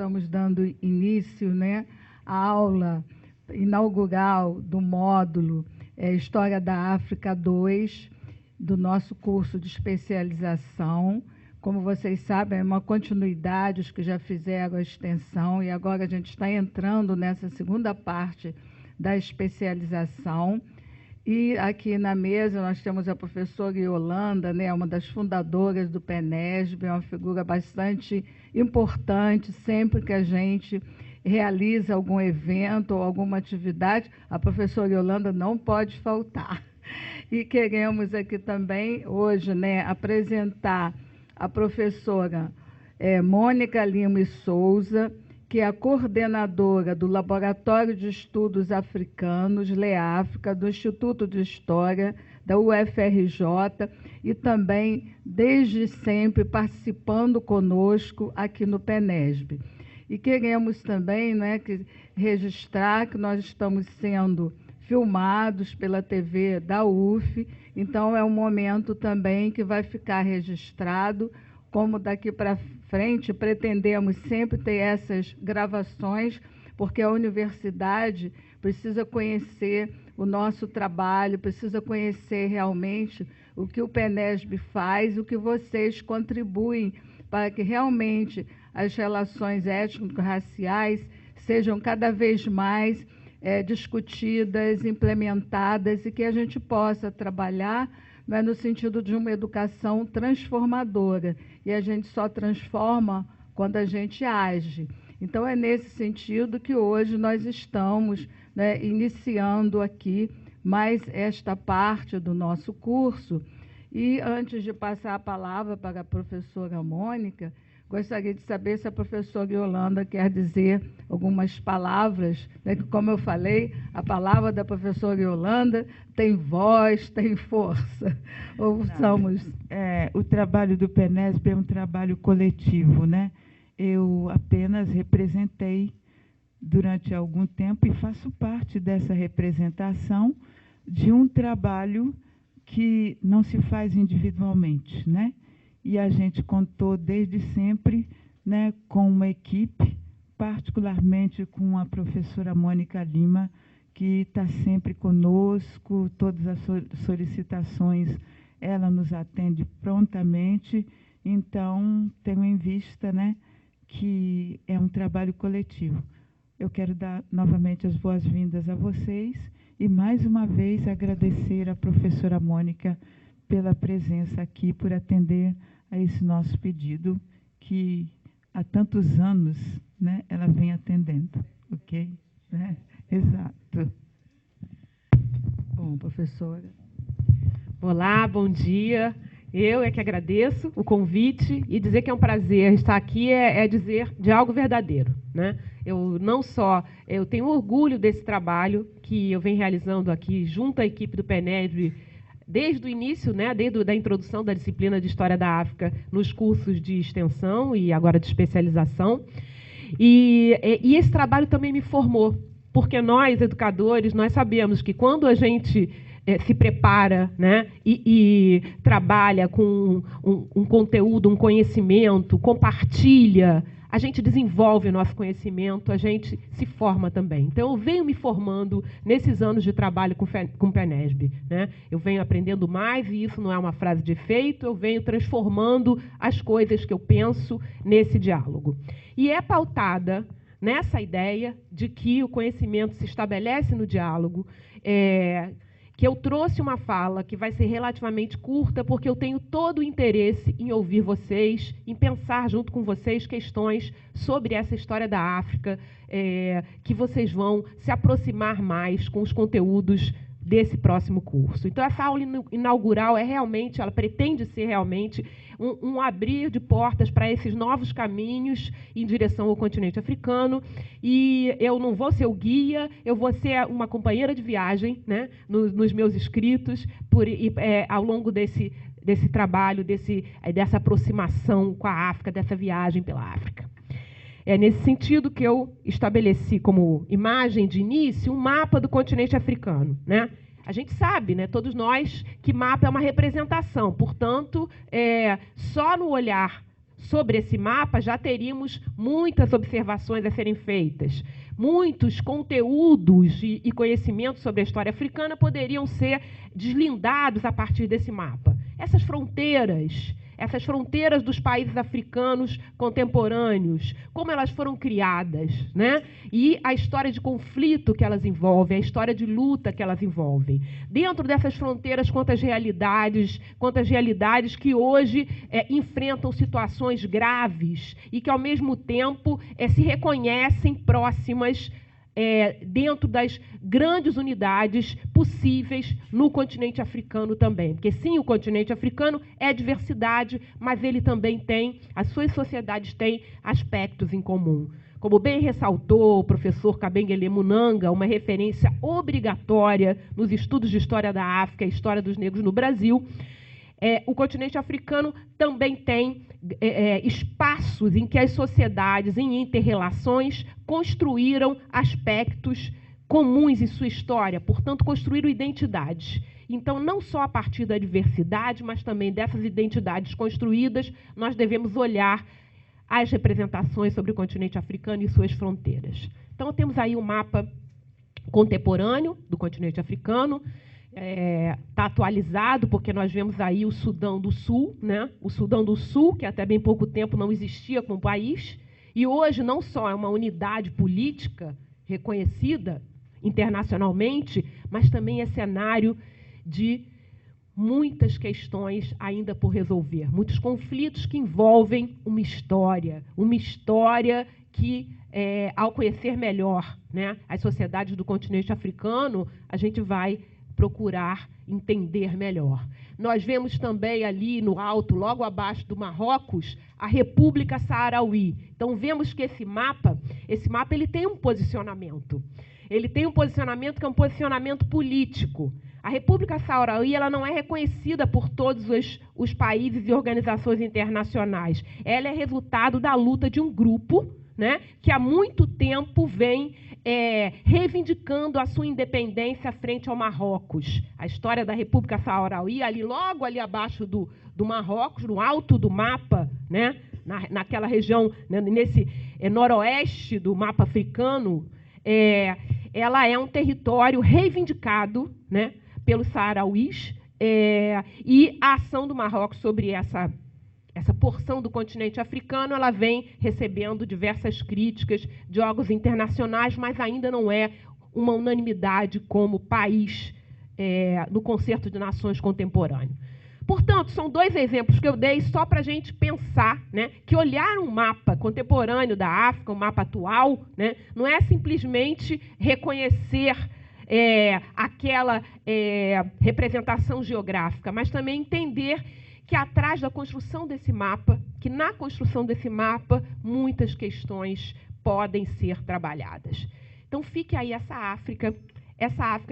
estamos dando início, né, à aula inaugural do módulo História da África 2, do nosso curso de especialização. Como vocês sabem, é uma continuidade, os que já fizeram a extensão, e agora a gente está entrando nessa segunda parte da especialização. E aqui na mesa nós temos a professora Yolanda, né, uma das fundadoras do PENESB, é uma figura bastante importante. Sempre que a gente realiza algum evento ou alguma atividade, a professora Yolanda não pode faltar. E queremos aqui também, hoje, né, apresentar a professora Mônica Lima e Souza, que é a coordenadora do Laboratório de Estudos Africanos, LEAFRICA, do Instituto de História, da UFRJ, e também, desde sempre, participando conosco aqui no PENESB. E queremos também, né, registrar que nós estamos sendo filmados pela TV da UF, então é um momento também que vai ficar registrado, como daqui para frente pretendemos sempre ter essas gravações, porque a universidade precisa conhecer o nosso trabalho, precisa conhecer realmente o que o PENESB faz, o que vocês contribuem para que realmente as relações étnico-raciais sejam cada vez mais discutidas, implementadas, e que a gente possa trabalhar, mas no sentido de uma educação transformadora. E a gente só transforma quando a gente age. Então, é nesse sentido que hoje nós estamos, né, iniciando aqui mais esta parte do nosso curso. E, antes de passar a palavra para a professora Mônica, gostaria de saber se a professora Yolanda quer dizer algumas palavras, né, que, como eu falei, a palavra da professora Yolanda tem voz, tem força. Ouçamos. O trabalho do PENESB é um trabalho coletivo, né? Eu apenas representei durante algum tempo e faço parte dessa representação de um trabalho que não se faz individualmente, né? E a gente contou desde sempre, né, com uma equipe, particularmente com a professora Mônica Lima, que está sempre conosco, todas as solicitações ela nos atende prontamente. Então, tenho em vista, né, que é um trabalho coletivo. Eu quero dar novamente as boas-vindas a vocês e, mais uma vez, agradecer à professora Mônica pela presença aqui, por atender a esse nosso pedido, que há tantos anos, né, ela vem atendendo, ok? Exato. Bom, professora. Olá, bom dia. Eu é que agradeço o convite, e dizer que é um prazer estar aqui é dizer de algo verdadeiro, né? Eu tenho orgulho desse trabalho que eu venho realizando aqui junto à equipe do PENESB, desde o início, né, desde a introdução da disciplina de História da África nos cursos de extensão e agora de especialização. E esse trabalho também me formou, porque nós, educadores, nós sabemos que quando a gente se prepara, né, e trabalha com um conteúdo, um conhecimento, compartilha, a gente desenvolve o nosso conhecimento, a gente se forma também. Então, eu venho me formando nesses anos de trabalho com o PENESB, né? Eu venho aprendendo mais, e isso não é uma frase de efeito, eu venho transformando as coisas que eu penso nesse diálogo. E é pautada nessa ideia de que o conhecimento se estabelece no diálogo, que eu trouxe uma fala que vai ser relativamente curta, porque eu tenho todo o interesse em ouvir vocês, em pensar junto com vocês questões sobre essa história da África, que vocês vão se aproximar mais com os conteúdos desse próximo curso. Então, essa aula inaugural ela pretende ser realmente um abrir de portas para esses novos caminhos em direção ao continente africano. E eu não vou ser o guia, eu vou ser uma companheira de viagem, né, nos meus escritos, ao longo desse trabalho, dessa aproximação com a África, dessa viagem pela África. É nesse sentido que eu estabeleci como imagem de início um mapa do continente africano, né? A gente sabe, né, todos nós, que mapa é uma representação. Portanto, só no olhar sobre esse mapa, já teríamos muitas observações a serem feitas. Muitos conteúdos e conhecimentos sobre a história africana poderiam ser deslindados a partir desse mapa. Essas fronteiras dos países africanos contemporâneos, como elas foram criadas, né? E a história de conflito que elas envolvem, a história de luta que elas envolvem. Dentro dessas fronteiras, quantas realidades que hoje enfrentam situações graves e que, ao mesmo tempo, se reconhecem próximas dentro das grandes unidades possíveis no continente africano também. Porque, sim, o continente africano é diversidade, mas ele também tem, as suas sociedades têm aspectos em comum. Como bem ressaltou o professor Kabengele Munanga, uma referência obrigatória nos estudos de história da África e história dos negros no Brasil, o continente africano também tem espaços em que as sociedades, em inter-relações, construíram aspectos comuns em sua história, portanto, construíram identidades. Então, não só a partir da diversidade, mas também dessas identidades construídas, nós devemos olhar as representações sobre o continente africano e suas fronteiras. Então, temos aí um mapa contemporâneo do continente africano, está atualizado, porque nós vemos aí o Sudão do Sul, né? O Sudão do Sul, que até bem pouco tempo não existia como país, e hoje não só é uma unidade política reconhecida internacionalmente, mas também é cenário de muitas questões ainda por resolver, muitos conflitos que envolvem uma história que, ao conhecer melhor, né, as sociedades do continente africano, a gente vai procurar entender melhor. Nós vemos também ali no alto, logo abaixo do Marrocos, a República Saharauí. Então, vemos que esse mapa ele tem um posicionamento. Ele tem um posicionamento que é um posicionamento político. A República Saharauí ela não é reconhecida por todos os países e organizações internacionais. Ela é resultado da luta de um grupo, né, que há muito tempo vem reivindicando a sua independência frente ao Marrocos. A história da República Saharauí, logo ali abaixo do Marrocos, no alto do mapa, né, naquela região, né, nesse noroeste do mapa africano, ela é um território reivindicado, né, pelos saharauís, e a ação do Marrocos sobre essa porção do continente africano, ela vem recebendo diversas críticas de órgãos internacionais, mas ainda não é uma unanimidade como país no Concerto de Nações contemporâneo. Portanto, são dois exemplos que eu dei só para a gente pensar, né, que olhar um mapa contemporâneo da África, um mapa atual, né, não é simplesmente reconhecer aquela representação geográfica, mas também entender que atrás da construção desse mapa, que na construção desse mapa, muitas questões podem ser trabalhadas. Então, fique aí essa África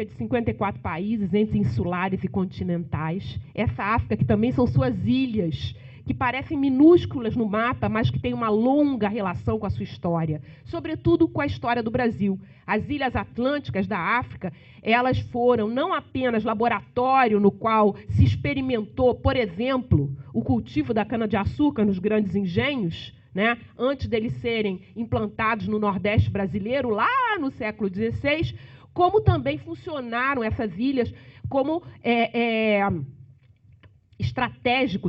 de 54 países, entre insulares e continentais, essa África que também são suas ilhas, que parecem minúsculas no mapa, mas que têm uma longa relação com a sua história, sobretudo com a história do Brasil. As Ilhas Atlânticas da África, elas foram não apenas laboratório no qual se experimentou, por exemplo, o cultivo da cana-de-açúcar nos grandes engenhos, né, antes deles serem implantados no Nordeste brasileiro, lá no século XVI, como também funcionaram essas ilhas como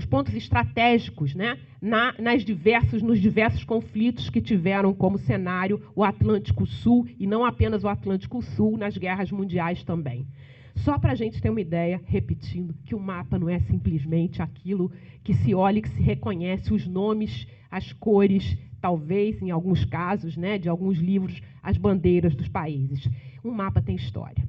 pontos estratégicos, né, nos diversos conflitos que tiveram como cenário o Atlântico Sul, e não apenas o Atlântico Sul, nas guerras mundiais também. Só para a gente ter uma ideia, repetindo, que o mapa não é simplesmente aquilo que se olha e que se reconhece os nomes, as cores, talvez, em alguns casos, né, de alguns livros, as bandeiras dos países. Um mapa tem história.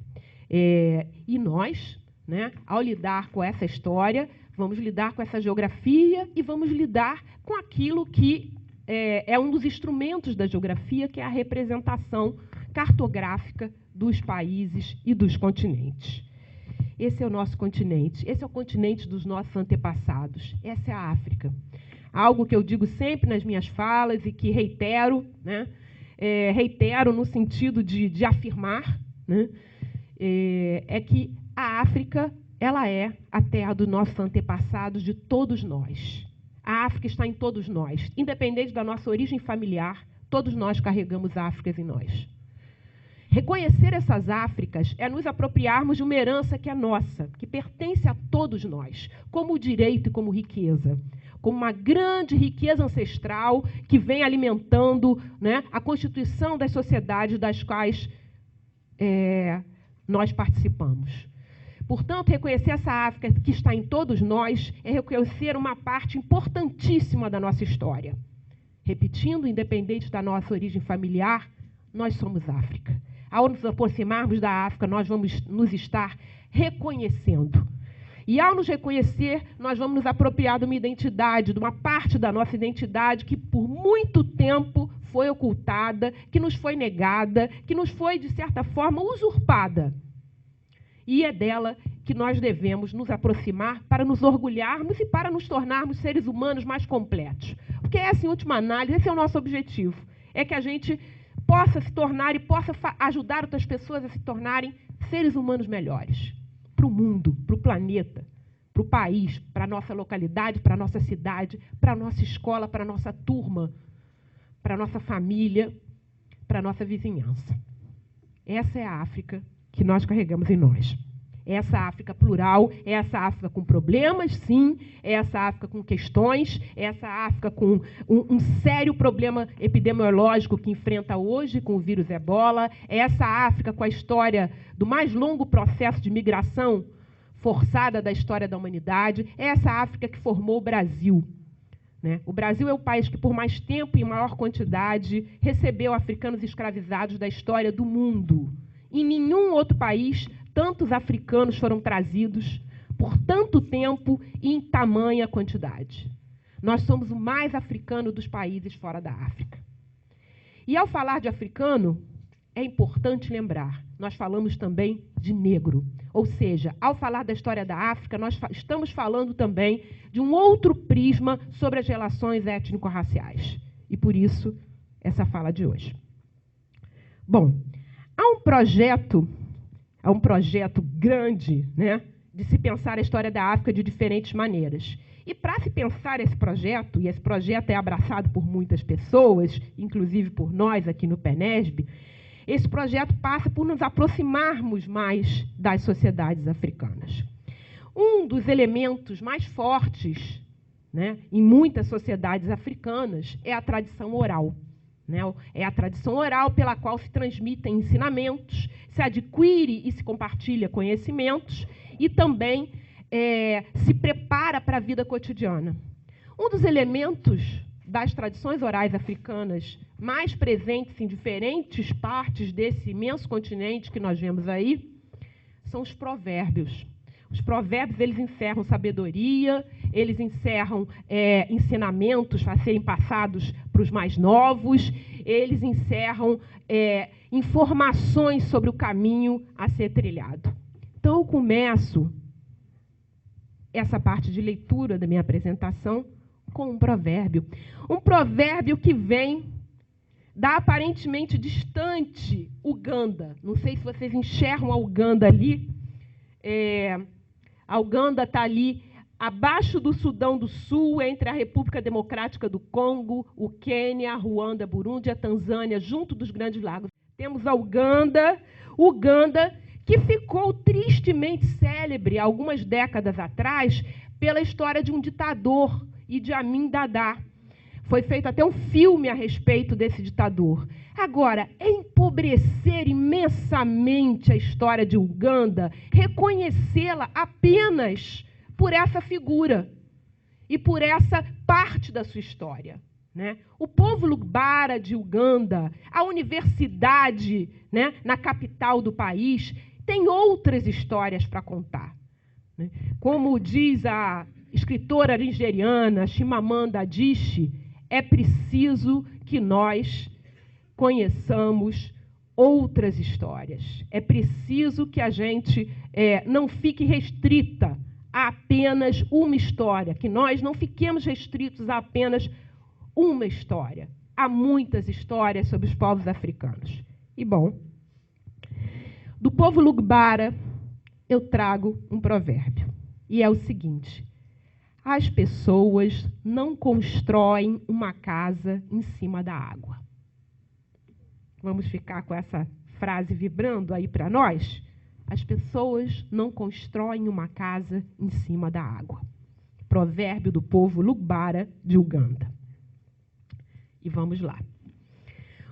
E nós, né, ao lidar com essa história, vamos lidar com essa geografia e vamos lidar com aquilo que é um dos instrumentos da geografia, que é a representação cartográfica dos países e dos continentes. Esse é o nosso continente, esse é o continente dos nossos antepassados, essa é a África. Algo que eu digo sempre nas minhas falas e que reitero, né, reitero no sentido de afirmar, né, é que a África ela é a terra dos nossos antepassados, de todos nós. A África está em todos nós. Independente da nossa origem familiar, todos nós carregamos Áfricas em nós. Reconhecer essas Áfricas é nos apropriarmos de uma herança que é nossa, que pertence a todos nós, como direito e como riqueza, como uma grande riqueza ancestral que vem alimentando, né, a constituição das sociedades das quais nós participamos. Portanto, reconhecer essa África que está em todos nós é reconhecer uma parte importantíssima da nossa história. Repetindo, independente da nossa origem familiar, nós somos África. Ao nos aproximarmos da África, nós vamos nos estar reconhecendo. E ao nos reconhecer, nós vamos nos apropriar de uma identidade, de uma parte da nossa identidade que por muito tempo foi ocultada, que nos foi negada, que nos foi, de certa forma, usurpada. E é dela que nós devemos nos aproximar para nos orgulharmos e para nos tornarmos seres humanos mais completos. Porque essa, em última análise, esse é o nosso objetivo. É que a gente possa se tornar e possa ajudar outras pessoas a se tornarem seres humanos melhores. Para o mundo, para o planeta, para o país, para a nossa localidade, para a nossa cidade, para a nossa escola, para a nossa turma, para a nossa família, para a nossa vizinhança. Essa é a África que nós carregamos em nós. É essa África plural, é essa África com problemas, sim, é essa África com questões, é essa África com um sério problema epidemiológico que enfrenta hoje com o vírus Ebola, é essa África com a história do mais longo processo de migração forçada da história da humanidade, é essa África que formou o Brasil. Né? O Brasil é o país que, por mais tempo e em maior quantidade, recebeu africanos escravizados da história do mundo. Em nenhum outro país, tantos africanos foram trazidos por tanto tempo e em tamanha quantidade. Nós somos o mais africano dos países fora da África. E ao falar de africano, é importante lembrar, nós falamos também de negro. Ou seja, ao falar da história da África, nós estamos falando também de um outro prisma sobre as relações étnico-raciais. E por isso, essa fala de hoje. Bom, há um projeto grande, né, de se pensar a história da África de diferentes maneiras. E para se pensar esse projeto, e esse projeto é abraçado por muitas pessoas, inclusive por nós aqui no PENESB, esse projeto passa por nos aproximarmos mais das sociedades africanas. Um dos elementos mais fortes, né, em muitas sociedades africanas é a tradição oral. Né? É a tradição oral pela qual se transmitem ensinamentos, se adquire e se compartilha conhecimentos e também se prepara para a vida cotidiana. Um dos elementos das tradições orais africanas mais presentes em diferentes partes desse imenso continente que nós vemos aí são os provérbios. Os provérbios, eles encerram sabedoria, eles encerram ensinamentos a serem passados para os mais novos, eles encerram informações sobre o caminho a ser trilhado. Então, eu começo essa parte de leitura da minha apresentação com um provérbio. Um provérbio que vem da aparentemente distante Uganda. Não sei se vocês enxergam a Uganda ali. A Uganda está ali abaixo do Sudão do Sul, entre a República Democrática do Congo, o Quênia, a Ruanda, a Burundi, a Tanzânia, junto dos Grandes Lagos. Temos a Uganda, que ficou tristemente célebre, algumas décadas atrás, pela história de um ditador, Idi Amin Dada. Foi feito até um filme a respeito desse ditador. Agora, é empobrecer imensamente a história de Uganda, reconhecê-la apenas por essa figura e por essa parte da sua história. Né? O povo Lugbara de Uganda, a universidade, né, na capital do país, tem outras histórias para contar. Né? Como diz a escritora nigeriana Chimamanda Adichie, é preciso que nós conheçamos outras histórias. É preciso que a gente não fique restrita a apenas uma história, que nós não fiquemos restritos a apenas uma história. Há muitas histórias sobre os povos africanos. E, bom, do povo Lugbara, eu trago um provérbio. E é o seguinte: As pessoas não constroem uma casa em cima da água. Vamos ficar com essa frase vibrando aí para nós? As pessoas não constroem uma casa em cima da água. Provérbio do povo Lugbara de Uganda. E vamos lá.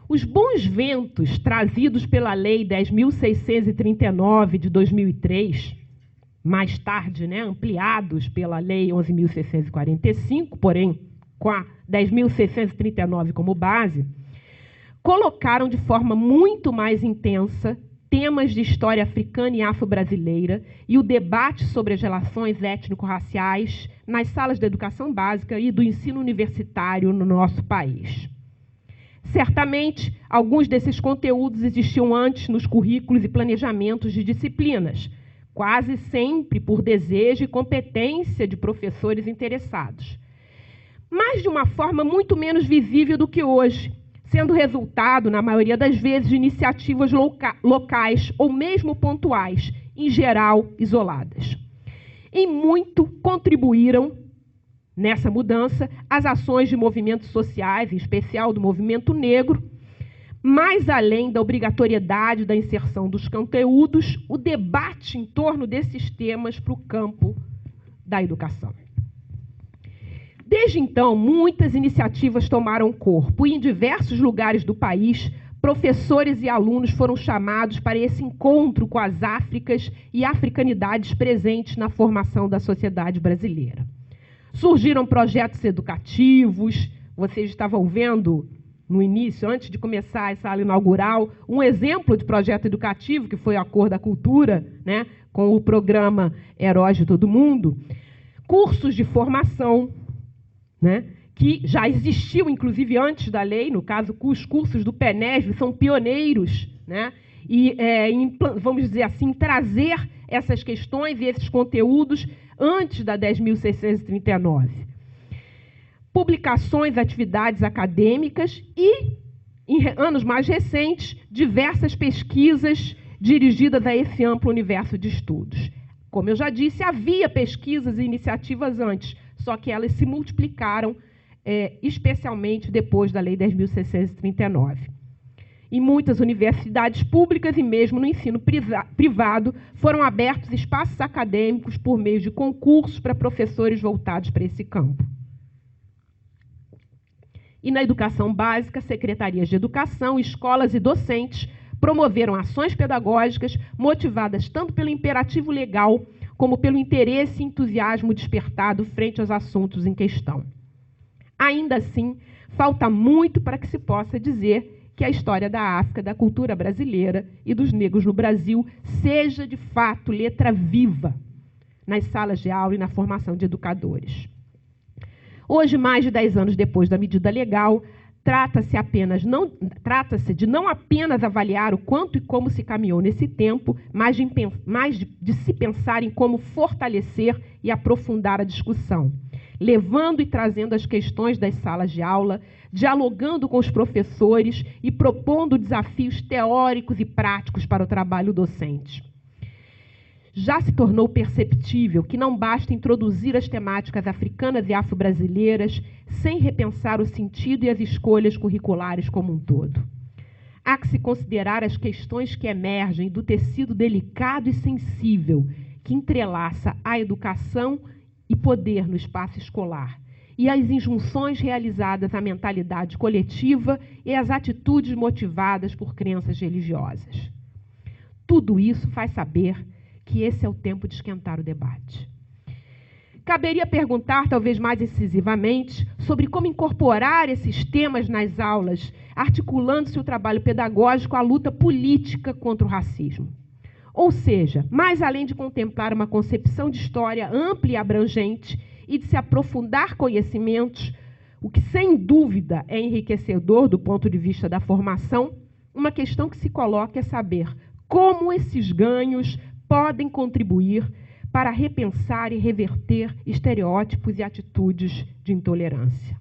Os bons ventos trazidos pela Lei 10.639 de 2003, mais tarde, né, ampliados pela Lei 11.645, porém com a 10.639 como base, colocaram de forma muito mais intensa temas de história africana e afro-brasileira e o debate sobre as relações étnico-raciais nas salas da educação básica e do ensino universitário no nosso país. Certamente, alguns desses conteúdos existiam antes nos currículos e planejamentos de disciplinas, quase sempre por desejo e competência de professores interessados, mas de uma forma muito menos visível do que hoje, sendo resultado, na maioria das vezes, de iniciativas locais ou mesmo pontuais, em geral isoladas. Em muito contribuíram, nessa mudança, as ações de movimentos sociais, em especial do movimento negro, mais além da obrigatoriedade da inserção dos conteúdos, o debate em torno desses temas para o campo da educação. Desde então, muitas iniciativas tomaram corpo e, em diversos lugares do país, professores e alunos foram chamados para esse encontro com as Áfricas e africanidades presentes na formação da sociedade brasileira. Surgiram projetos educativos, vocês estavam vendo no início, antes de começar essa aula inaugural, um exemplo de projeto educativo, que foi a Cor da Cultura, né, com o programa Heróis de Todo Mundo, cursos de formação, né, que já existiam, inclusive, antes da lei, no caso, os cursos do PENESB são pioneiros, né, e, vamos dizer assim, trazer essas questões e esses conteúdos antes da 10.639. Publicações, atividades acadêmicas e, em anos mais recentes, diversas pesquisas dirigidas a esse amplo universo de estudos. Como eu já disse, havia pesquisas e iniciativas antes, só que elas se multiplicaram, especialmente depois da Lei 10.639. Em muitas universidades públicas e mesmo no ensino privado, foram abertos espaços acadêmicos por meio de concursos para professores voltados para esse campo. E na educação básica, secretarias de educação, escolas e docentes promoveram ações pedagógicas motivadas tanto pelo imperativo legal como pelo interesse e entusiasmo despertado frente aos assuntos em questão. Ainda assim, falta muito para que se possa dizer que a história da África, da cultura brasileira e dos negros no Brasil seja, de fato, letra viva nas salas de aula e na formação de educadores. Hoje, mais de 10 anos depois da medida legal, trata-se de não apenas avaliar o quanto e como se caminhou nesse tempo, mas de se pensar em como fortalecer e aprofundar a discussão, levando e trazendo as questões das salas de aula, dialogando com os professores e propondo desafios teóricos e práticos para o trabalho docente. Já se tornou perceptível que não basta introduzir as temáticas africanas e afro-brasileiras sem repensar o sentido e as escolhas curriculares como um todo. Há que se considerar as questões que emergem do tecido delicado e sensível que entrelaça a educação e poder no espaço escolar, e as injunções realizadas à mentalidade coletiva e às atitudes motivadas por crenças religiosas. Tudo isso faz saber que esse é o tempo de esquentar o debate. Caberia perguntar, talvez mais incisivamente, sobre como incorporar esses temas nas aulas, articulando-se o trabalho pedagógico à luta política contra o racismo. Ou seja, mais além de contemplar uma concepção de história ampla e abrangente e de se aprofundar conhecimentos, o que sem dúvida é enriquecedor do ponto de vista da formação, uma questão que se coloca é saber como esses ganhos podem contribuir para repensar e reverter estereótipos e atitudes de intolerância.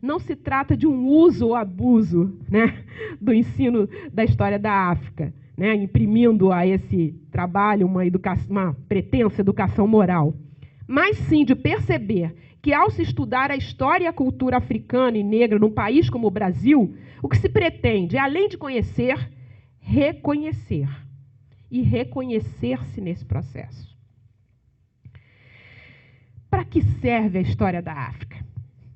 Não se trata de um uso ou abuso, né, do ensino da história da África, imprimindo a esse trabalho uma pretensa educação moral, mas sim de perceber que, ao se estudar a história e a cultura africana e negra num país como o Brasil, o que se pretende é, além de conhecer, reconhecer. E reconhecer-se nesse processo. Para que serve a história da África?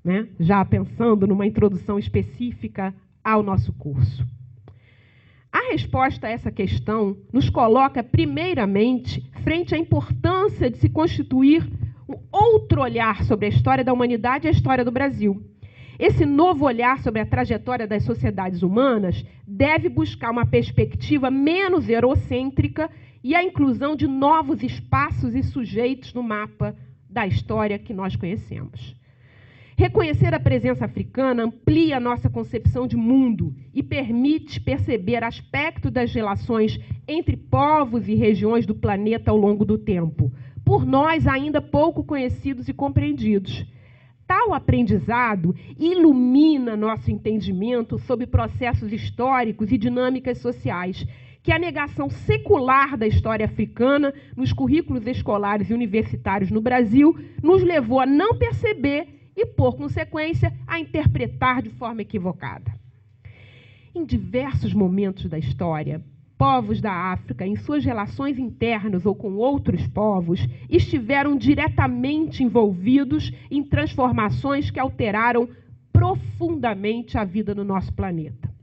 Né? Já pensando numa introdução específica ao nosso curso. A resposta a essa questão nos coloca, primeiramente, frente à importância de se constituir um outro olhar sobre a história da humanidade e a história do Brasil. Esse novo olhar sobre a trajetória das sociedades humanas deve buscar uma perspectiva menos eurocêntrica e a inclusão de novos espaços e sujeitos no mapa da história que nós conhecemos. Reconhecer a presença africana amplia a nossa concepção de mundo e permite perceber aspectos das relações entre povos e regiões do planeta ao longo do tempo, por nós ainda pouco conhecidos e compreendidos. Tal aprendizado ilumina nosso entendimento sobre processos históricos e dinâmicas sociais, que a negação secular da história africana nos currículos escolares e universitários no Brasil nos levou a não perceber e, por consequência, a interpretar de forma equivocada. Em diversos momentos da história, povos da África, em suas relações internas ou com outros povos, estiveram diretamente envolvidos em transformações que alteraram profundamente a vida no nosso planeta.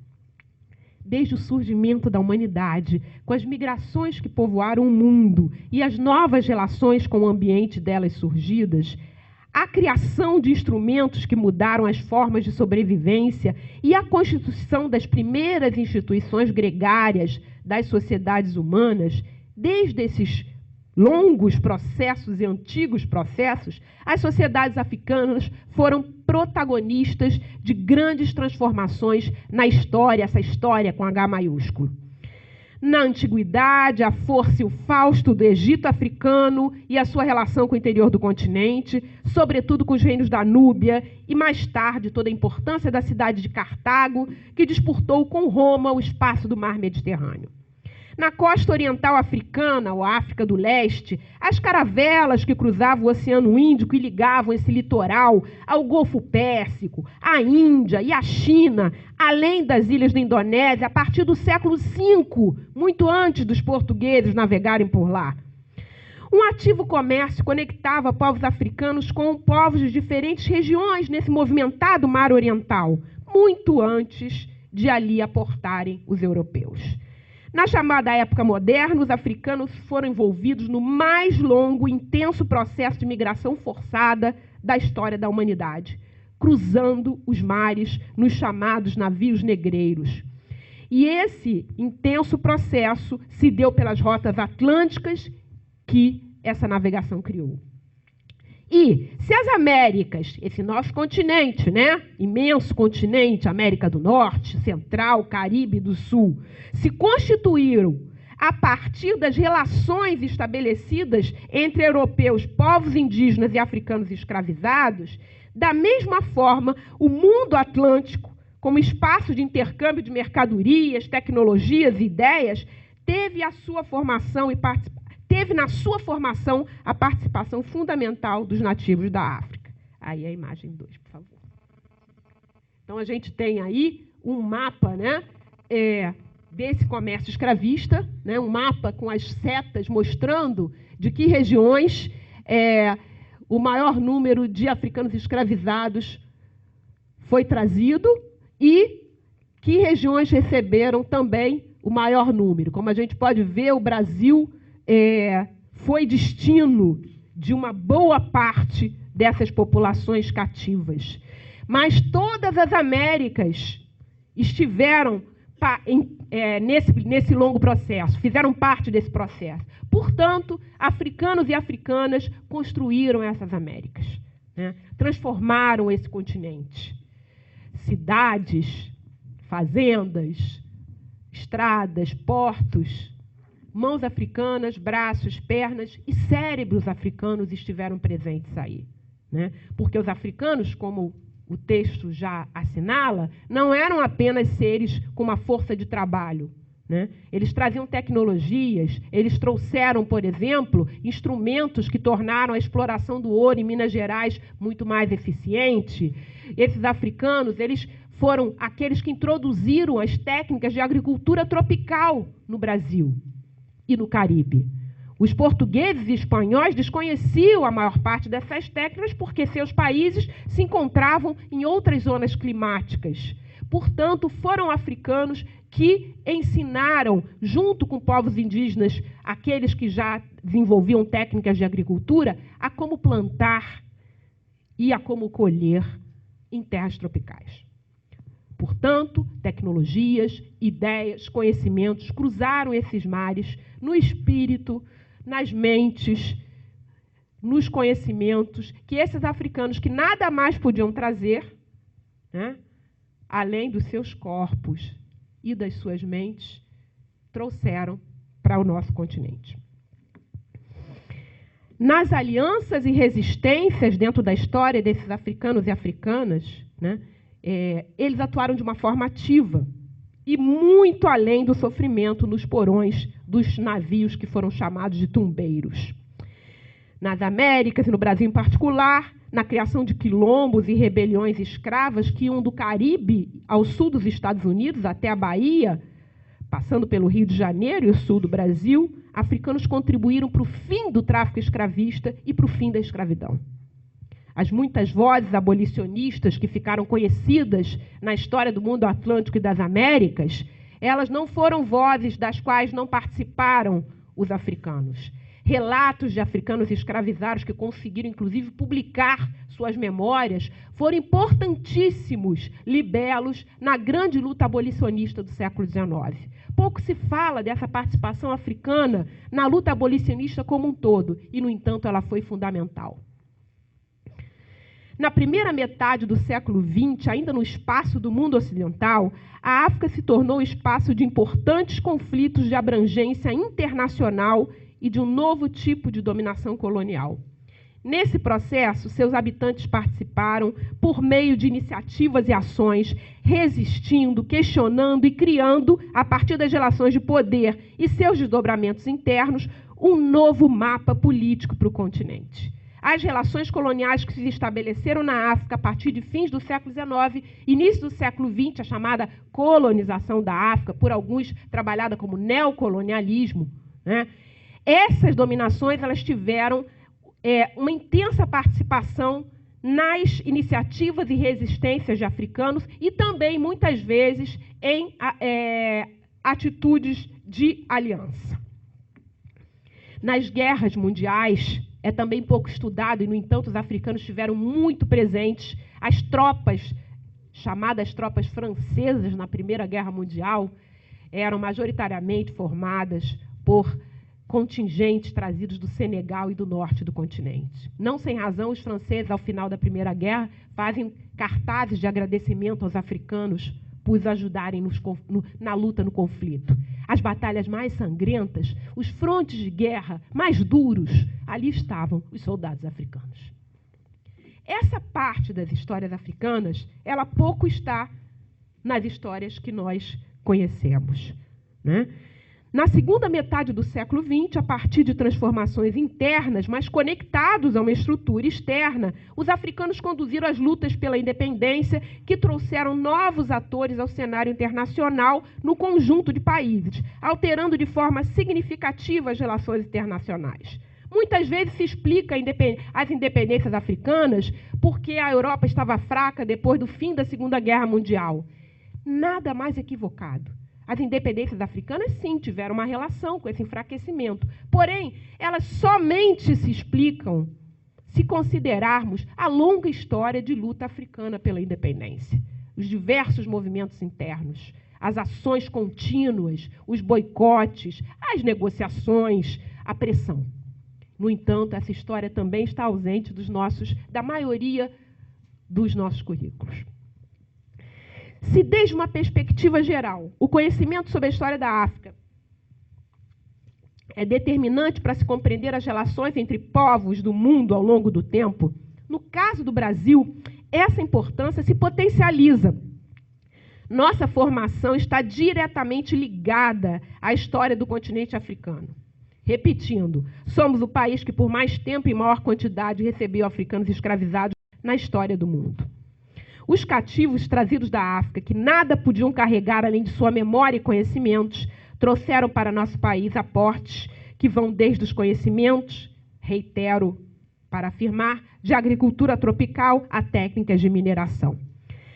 Desde o surgimento da humanidade, com as migrações que povoaram o mundo e as novas relações com o ambiente delas surgidas, a criação de instrumentos que mudaram as formas de sobrevivência e a constituição das primeiras instituições gregárias das sociedades humanas, desde esses longos processos e antigos processos, as sociedades africanas foram protagonistas de grandes transformações na história, essa história com H maiúsculo. Na antiguidade, a força e o fausto do Egito africano e a sua relação com o interior do continente, sobretudo com os reinos da Núbia, e mais tarde toda a importância da cidade de Cartago, que disputou com Roma o espaço do mar Mediterrâneo. Na costa oriental africana, ou África do Leste, as caravelas que cruzavam o Oceano Índico e ligavam esse litoral ao Golfo Pérsico, à Índia e à China, além das ilhas da Indonésia, a partir do século V, muito antes dos portugueses navegarem por lá. Um ativo comércio conectava povos africanos com povos de diferentes regiões nesse movimentado mar oriental, muito antes de ali aportarem os europeus. Na chamada época moderna, os africanos foram envolvidos no mais longo e intenso processo de migração forçada da história da humanidade, cruzando os mares nos chamados navios negreiros. E esse intenso processo se deu pelas rotas atlânticas que essa navegação criou. E se as Américas, esse nosso continente, né, imenso continente, América do Norte, Central, Caribe e do Sul, se constituíram a partir das relações estabelecidas entre europeus, povos indígenas e africanos escravizados, da mesma forma, o mundo atlântico, como espaço de intercâmbio de mercadorias, tecnologias e ideias, teve na sua formação a participação fundamental dos nativos da África. Aí a imagem 2, por favor. Então, a gente tem aí um mapa, né, desse comércio escravista, né, um mapa com as setas mostrando de que regiões o maior número de africanos escravizados foi trazido e que regiões receberam também o maior número. Como a gente pode ver, o Brasil foi destino de uma boa parte dessas populações cativas. Mas todas as Américas estiveram nesse longo processo, fizeram parte desse processo. Portanto, africanos e africanas construíram essas Américas, né? Transformaram esse continente. Cidades, fazendas, estradas, portos, mãos africanas, braços, pernas e cérebros africanos estiveram presentes aí, né? Porque os africanos, como o texto já assinala, não eram apenas seres com uma força de trabalho, né? Eles traziam tecnologias, eles trouxeram, por exemplo, instrumentos que tornaram a exploração do ouro em Minas Gerais muito mais eficiente. Esses africanos, eles foram aqueles que introduziram as técnicas de agricultura tropical no Brasil e no Caribe. Os portugueses e espanhóis desconheciam a maior parte dessas técnicas porque seus países se encontravam em outras zonas climáticas. Portanto, foram africanos que ensinaram, junto com povos indígenas, aqueles que já desenvolviam técnicas de agricultura, a como plantar e a como colher em terras tropicais. Portanto, tecnologias, ideias, conhecimentos cruzaram esses mares no espírito, nas mentes, nos conhecimentos que esses africanos, que nada mais podiam trazer, né, além dos seus corpos e das suas mentes, trouxeram para o nosso continente. Nas alianças e resistências dentro da história desses africanos e africanas, né, eles atuaram de uma forma ativa e muito além do sofrimento nos porões dos navios que foram chamados de tumbeiros. Nas Américas, e no Brasil em particular, na criação de quilombos e rebeliões escravas que iam do Caribe ao sul dos Estados Unidos até a Bahia, passando pelo Rio de Janeiro e o sul do Brasil, africanos contribuíram para o fim do tráfico escravista e para o fim da escravidão. As muitas vozes abolicionistas que ficaram conhecidas na história do mundo atlântico e das Américas, elas não foram vozes das quais não participaram os africanos. Relatos de africanos escravizados que conseguiram, inclusive, publicar suas memórias, foram importantíssimos libelos na grande luta abolicionista do século XIX. Pouco se fala dessa participação africana na luta abolicionista como um todo, e, no entanto, ela foi fundamental. Na primeira metade do século XX, ainda no espaço do mundo ocidental, a África se tornou espaço de importantes conflitos de abrangência internacional e de um novo tipo de dominação colonial. Nesse processo, seus habitantes participaram por meio de iniciativas e ações, resistindo, questionando e criando, a partir das relações de poder e seus desdobramentos internos, um novo mapa político para o continente. As relações coloniais que se estabeleceram na África a partir de fins do século XIX, início do século XX, a chamada colonização da África, por alguns trabalhada como neocolonialismo, né? Essas dominações elas tiveram uma intensa participação nas iniciativas e resistências de africanos e também, muitas vezes, em atitudes de aliança. Nas guerras mundiais, é também pouco estudado, e, no entanto, os africanos estiveram muito presentes. As tropas, chamadas tropas francesas na Primeira Guerra Mundial, eram majoritariamente formadas por contingentes trazidos do Senegal e do norte do continente. Não sem razão, os franceses, ao final da Primeira Guerra, fazem cartazes de agradecimento aos africanos por os ajudarem na luta no conflito. As batalhas mais sangrentas, os frontes de guerra mais duros, ali estavam os soldados africanos. Essa parte das histórias africanas, ela pouco está nas histórias que nós conhecemos, né? Na segunda metade do século XX, a partir de transformações internas, mas conectados a uma estrutura externa, os africanos conduziram as lutas pela independência que trouxeram novos atores ao cenário internacional no conjunto de países, alterando de forma significativa as relações internacionais. Muitas vezes se explica as independências africanas porque a Europa estava fraca depois do fim da Segunda Guerra Mundial. Nada mais equivocado. As independências africanas, sim, tiveram uma relação com esse enfraquecimento. Porém, elas somente se explicam se considerarmos a longa história de luta africana pela independência. Os diversos movimentos internos, as ações contínuas, os boicotes, as negociações, a pressão. No entanto, essa história também está ausente da maioria dos nossos currículos. Se, desde uma perspectiva geral, o conhecimento sobre a história da África é determinante para se compreender as relações entre povos do mundo ao longo do tempo, no caso do Brasil, essa importância se potencializa nossa formação está diretamente ligada à história do continente africano. Repetindo, somos o país que por mais tempo e maior quantidade recebeu africanos escravizados na história do mundo. Os cativos trazidos da África, que nada podiam carregar além de sua memória e conhecimentos, trouxeram para nosso país aportes que vão desde os conhecimentos, reitero para afirmar, de agricultura tropical a técnicas de mineração.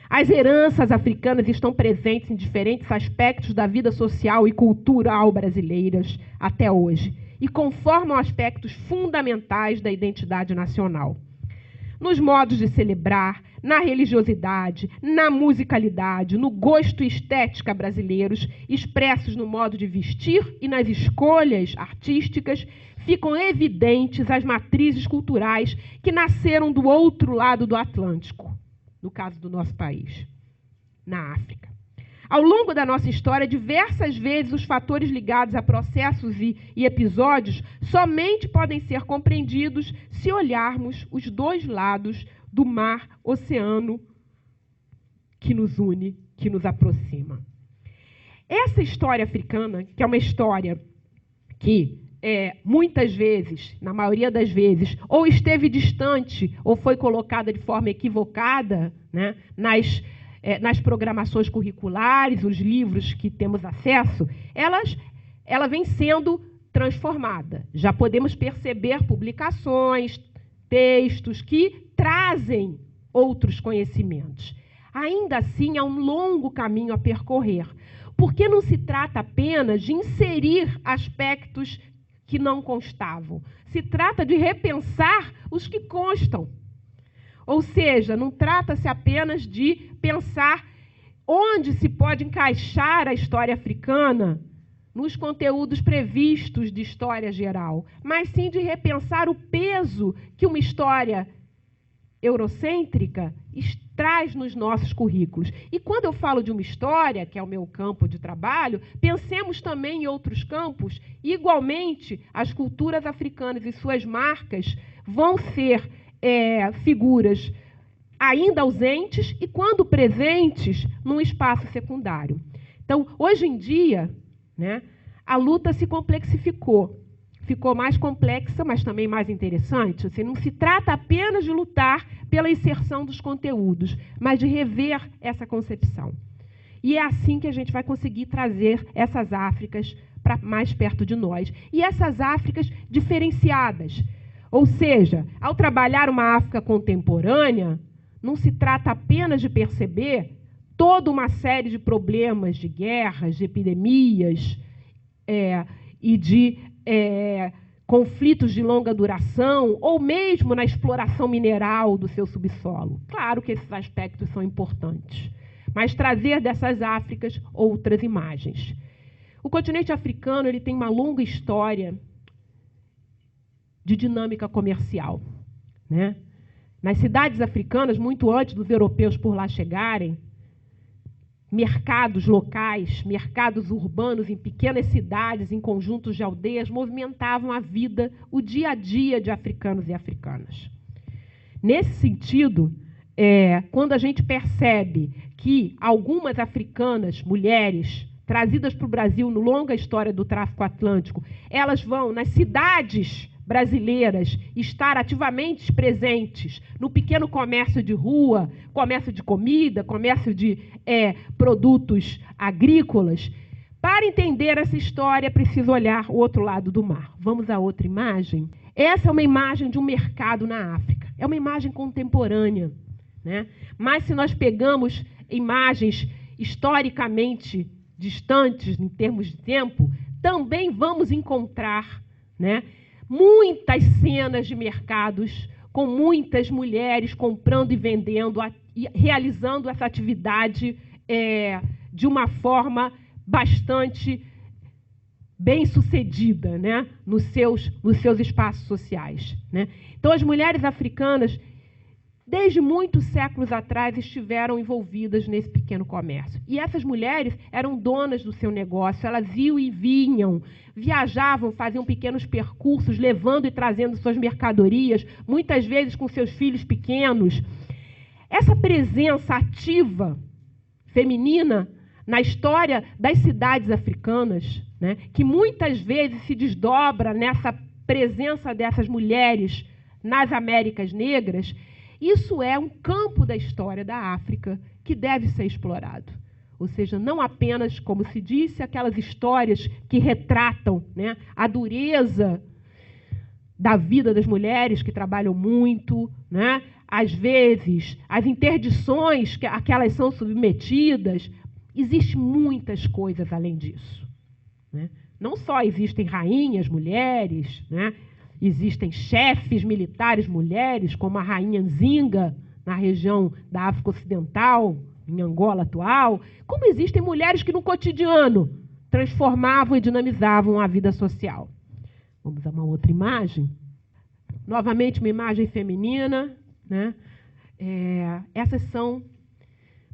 As heranças africanas estão presentes em diferentes aspectos da vida social e cultural brasileiras até hoje e conformam aspectos fundamentais da identidade nacional. Nos modos de celebrar, na religiosidade, na musicalidade, no gosto e estética brasileiros, expressos no modo de vestir e nas escolhas artísticas, ficam evidentes as matrizes culturais que nasceram do outro lado do Atlântico, no caso do nosso país, na África. Ao longo da nossa história, diversas vezes os fatores ligados a processos e episódios somente podem ser compreendidos se olharmos os dois lados do mar-oceano que nos une, que nos aproxima. Essa história africana, que é uma história que muitas vezes, na maioria das vezes, ou esteve distante ou foi colocada de forma equivocada, né, nas programações curriculares, os livros que temos acesso, ela vem sendo transformada. Já podemos perceber publicações, textos que trazem outros conhecimentos. Ainda assim, há um longo caminho a percorrer, porque não se trata apenas de inserir aspectos que não constavam. Se trata de repensar os que constam. Ou seja, não trata-se apenas de pensar onde se pode encaixar a história africana nos conteúdos previstos de história geral, mas sim de repensar o peso que uma história eurocêntrica traz nos nossos currículos. E quando eu falo de uma história, que é o meu campo de trabalho, pensemos também em outros campos. Igualmente, as culturas africanas e suas marcas vão ser figuras ainda ausentes e, quando presentes, num espaço secundário. Então, hoje em dia, né, a luta se complexificou. Ficou mais complexa, mas também mais interessante. Assim, não se trata apenas de lutar pela inserção dos conteúdos, mas de rever essa concepção. E é assim que a gente vai conseguir trazer essas Áfricas para mais perto de nós. E essas Áfricas diferenciadas. Ou seja, ao trabalhar uma África contemporânea, não se trata apenas de perceber toda uma série de problemas, de guerras, de epidemias e de conflitos de longa duração, ou mesmo na exploração mineral do seu subsolo. Claro que esses aspectos são importantes, mas trazer dessas Áfricas outras imagens. O continente africano ele tem uma longa história de dinâmica comercial, né? Nas cidades africanas, muito antes dos europeus por lá chegarem, mercados locais, mercados urbanos em pequenas cidades, em conjuntos de aldeias, movimentavam a vida, o dia a dia de africanos e africanas. Nesse sentido, quando a gente percebe que algumas africanas, mulheres, trazidas para o Brasil no longa história do tráfico atlântico, elas vão nas cidades brasileiras estar ativamente presentes no pequeno comércio de rua, comércio de comida, comércio de produtos agrícolas. Para entender essa história, é preciso olhar o outro lado do mar. Vamos a outra imagem. Essa é uma imagem de um mercado na África. É uma imagem contemporânea, né? Mas se nós pegamos imagens historicamente distantes, em termos de tempo, também vamos encontrar, né, muitas cenas de mercados com muitas mulheres comprando e vendendo e realizando essa atividade de uma forma bastante bem-sucedida, né, nos seus espaços sociais, né? Então, as mulheres africanas, desde muitos séculos atrás, estiveram envolvidas nesse pequeno comércio. E essas mulheres eram donas do seu negócio, elas iam e vinham, viajavam, faziam pequenos percursos, levando e trazendo suas mercadorias, muitas vezes com seus filhos pequenos. Essa presença ativa feminina na história das cidades africanas, né, que muitas vezes se desdobra nessa presença dessas mulheres nas Américas Negras, isso é um campo da história da África que deve ser explorado. Ou seja, não apenas, como se disse, aquelas histórias que retratam, né, a dureza da vida das mulheres que trabalham muito, né, às vezes, as interdições a que elas são submetidas. Existem muitas coisas além disso, né? Não só existem rainhas mulheres, né, existem chefes militares mulheres, como a rainha Nzinga, na região da África Ocidental, em Angola atual, como existem mulheres que no cotidiano transformavam e dinamizavam a vida social. Vamos a uma outra imagem. Novamente uma imagem feminina, né? Essas são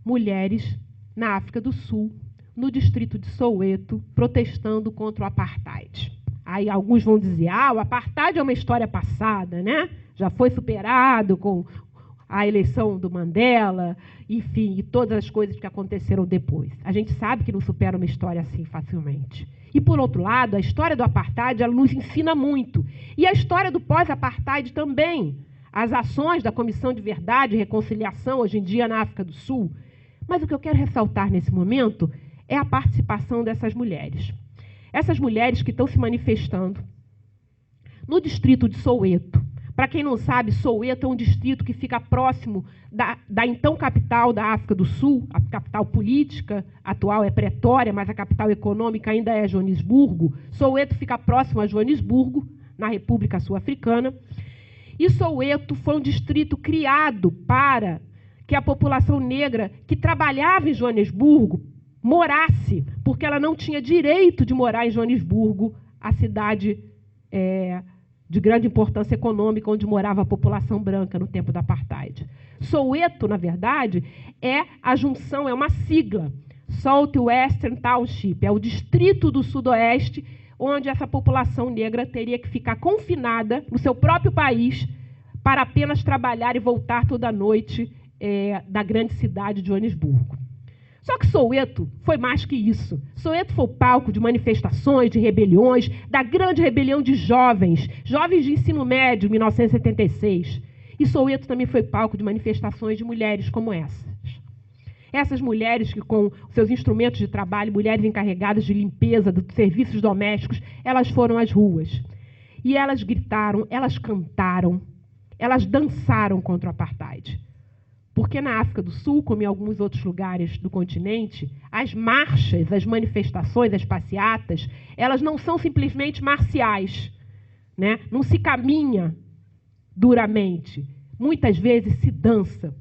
mulheres na África do Sul, no distrito de Soweto, protestando contra o apartheid. Aí alguns vão dizer, o apartheid é uma história passada, né? Já foi superado com a eleição do Mandela, enfim, e todas as coisas que aconteceram depois. A gente sabe que não supera uma história assim facilmente. E, por outro lado, a história do apartheid ela nos ensina muito. E a história do pós-apartheid também. As ações da Comissão de Verdade e Reconciliação, hoje em dia, na África do Sul. Mas o que eu quero ressaltar nesse momento é a participação dessas mulheres. Essas mulheres que estão se manifestando no distrito de Soweto. Para quem não sabe, Soweto é um distrito que fica próximo da então capital da África do Sul. A capital política atual é Pretória, mas a capital econômica ainda é Joanesburgo. Soweto fica próximo a Joanesburgo, na República Sul-Africana. E Soweto foi um distrito criado para que a população negra que trabalhava em Joanesburgo morasse, porque ela não tinha direito de morar em Joanesburgo, a cidade de grande importância econômica, onde morava a população branca no tempo do apartheid. Soweto, na verdade, é a junção, é uma sigla, South-Western Township, é o distrito do Sudoeste, onde essa população negra teria que ficar confinada no seu próprio país para apenas trabalhar e voltar toda noite da grande cidade de Joanesburgo. Só que Soweto foi mais que isso. Soweto foi o palco de manifestações, de rebeliões, da grande rebelião de jovens de ensino médio, em 1976. E Soweto também foi palco de manifestações de mulheres como essas. Essas mulheres que, com seus instrumentos de trabalho, mulheres encarregadas de limpeza, de serviços domésticos, elas foram às ruas. E elas gritaram, elas cantaram, elas dançaram contra o apartheid. Porque na África do Sul, como em alguns outros lugares do continente, as marchas, as manifestações, as passeatas, elas não são simplesmente marciais, né? Não se caminha duramente. Muitas vezes se dança.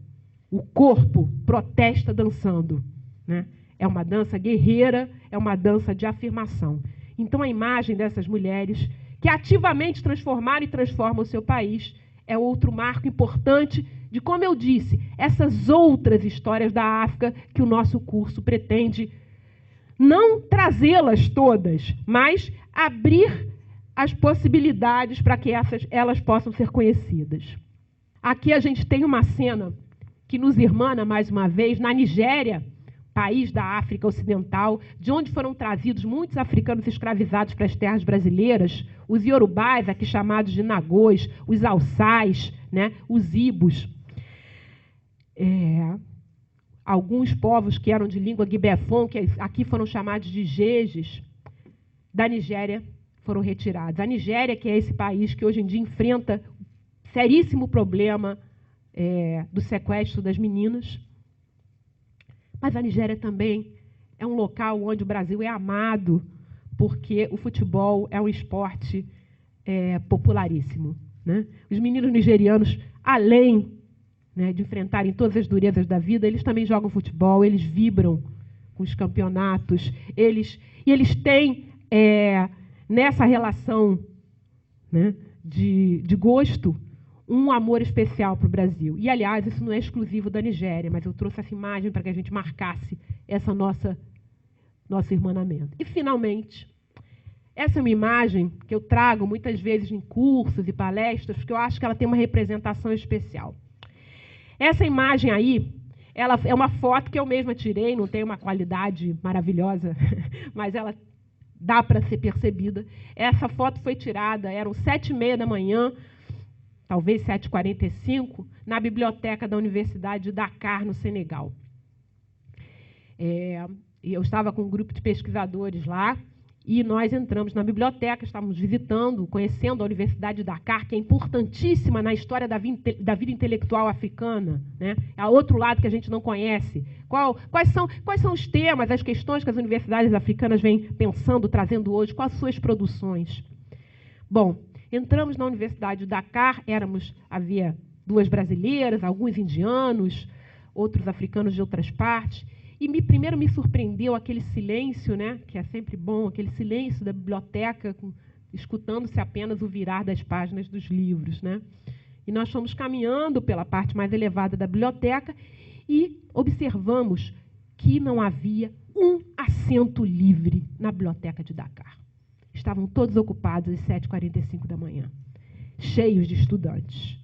O corpo protesta dançando, né? É uma dança guerreira, é uma dança de afirmação. Então, a imagem dessas mulheres que ativamente transformaram e transformam o seu país é outro marco importante de, como eu disse, essas outras histórias da África que o nosso curso pretende não trazê-las todas, mas abrir as possibilidades para que elas possam ser conhecidas. Aqui a gente tem uma cena que nos irmana, mais uma vez, na Nigéria, país da África Ocidental, de onde foram trazidos muitos africanos escravizados para as terras brasileiras, os iorubás, aqui chamados de nagôs, os alçais, né, os ibos. Alguns povos que eram de língua guibefon, que aqui foram chamados de jejes, da Nigéria foram retirados. A Nigéria, que é esse país que hoje em dia enfrenta seríssimo problema do sequestro das meninas. Mas a Nigéria também é um local onde o Brasil é amado, porque o futebol é um esporte popularíssimo, né? Os meninos nigerianos, além, né, de enfrentarem todas as durezas da vida, eles também jogam futebol, eles vibram com os campeonatos, eles têm, nessa relação, né, de gosto, um amor especial para o Brasil. E, aliás, isso não é exclusivo da Nigéria, mas eu trouxe essa imagem para que a gente marcasse essa nosso irmanamento. E, finalmente, essa é uma imagem que eu trago muitas vezes em cursos e palestras, porque eu acho que ela tem uma representação especial. Essa imagem aí Ela é uma foto que eu mesma tirei, não tem uma qualidade maravilhosa, mas ela dá para ser percebida. Essa foto foi tirada, eram 7h30 da manhã, talvez 7h45, na biblioteca da Universidade de Dakar, no Senegal. Eu estava com um grupo de pesquisadores lá, e nós entramos na biblioteca, estávamos visitando, conhecendo a Universidade de Dakar, que é importantíssima na história da vida intelectual africana, né? É outro lado que a gente não conhece. Quais são os temas, as questões que as universidades africanas vêm pensando, trazendo hoje, quais suas produções? Bom, entramos na Universidade de Dakar, havia 2 brasileiras, alguns indianos, outros africanos de outras partes. E primeiro me surpreendeu aquele silêncio, né, que é sempre bom, aquele silêncio da biblioteca, escutando-se apenas o virar das páginas dos livros, né? E nós fomos caminhando pela parte mais elevada da biblioteca e observamos que não havia um assento livre na biblioteca de Dakar. Estavam todos ocupados às 7h45 da manhã, cheios de estudantes,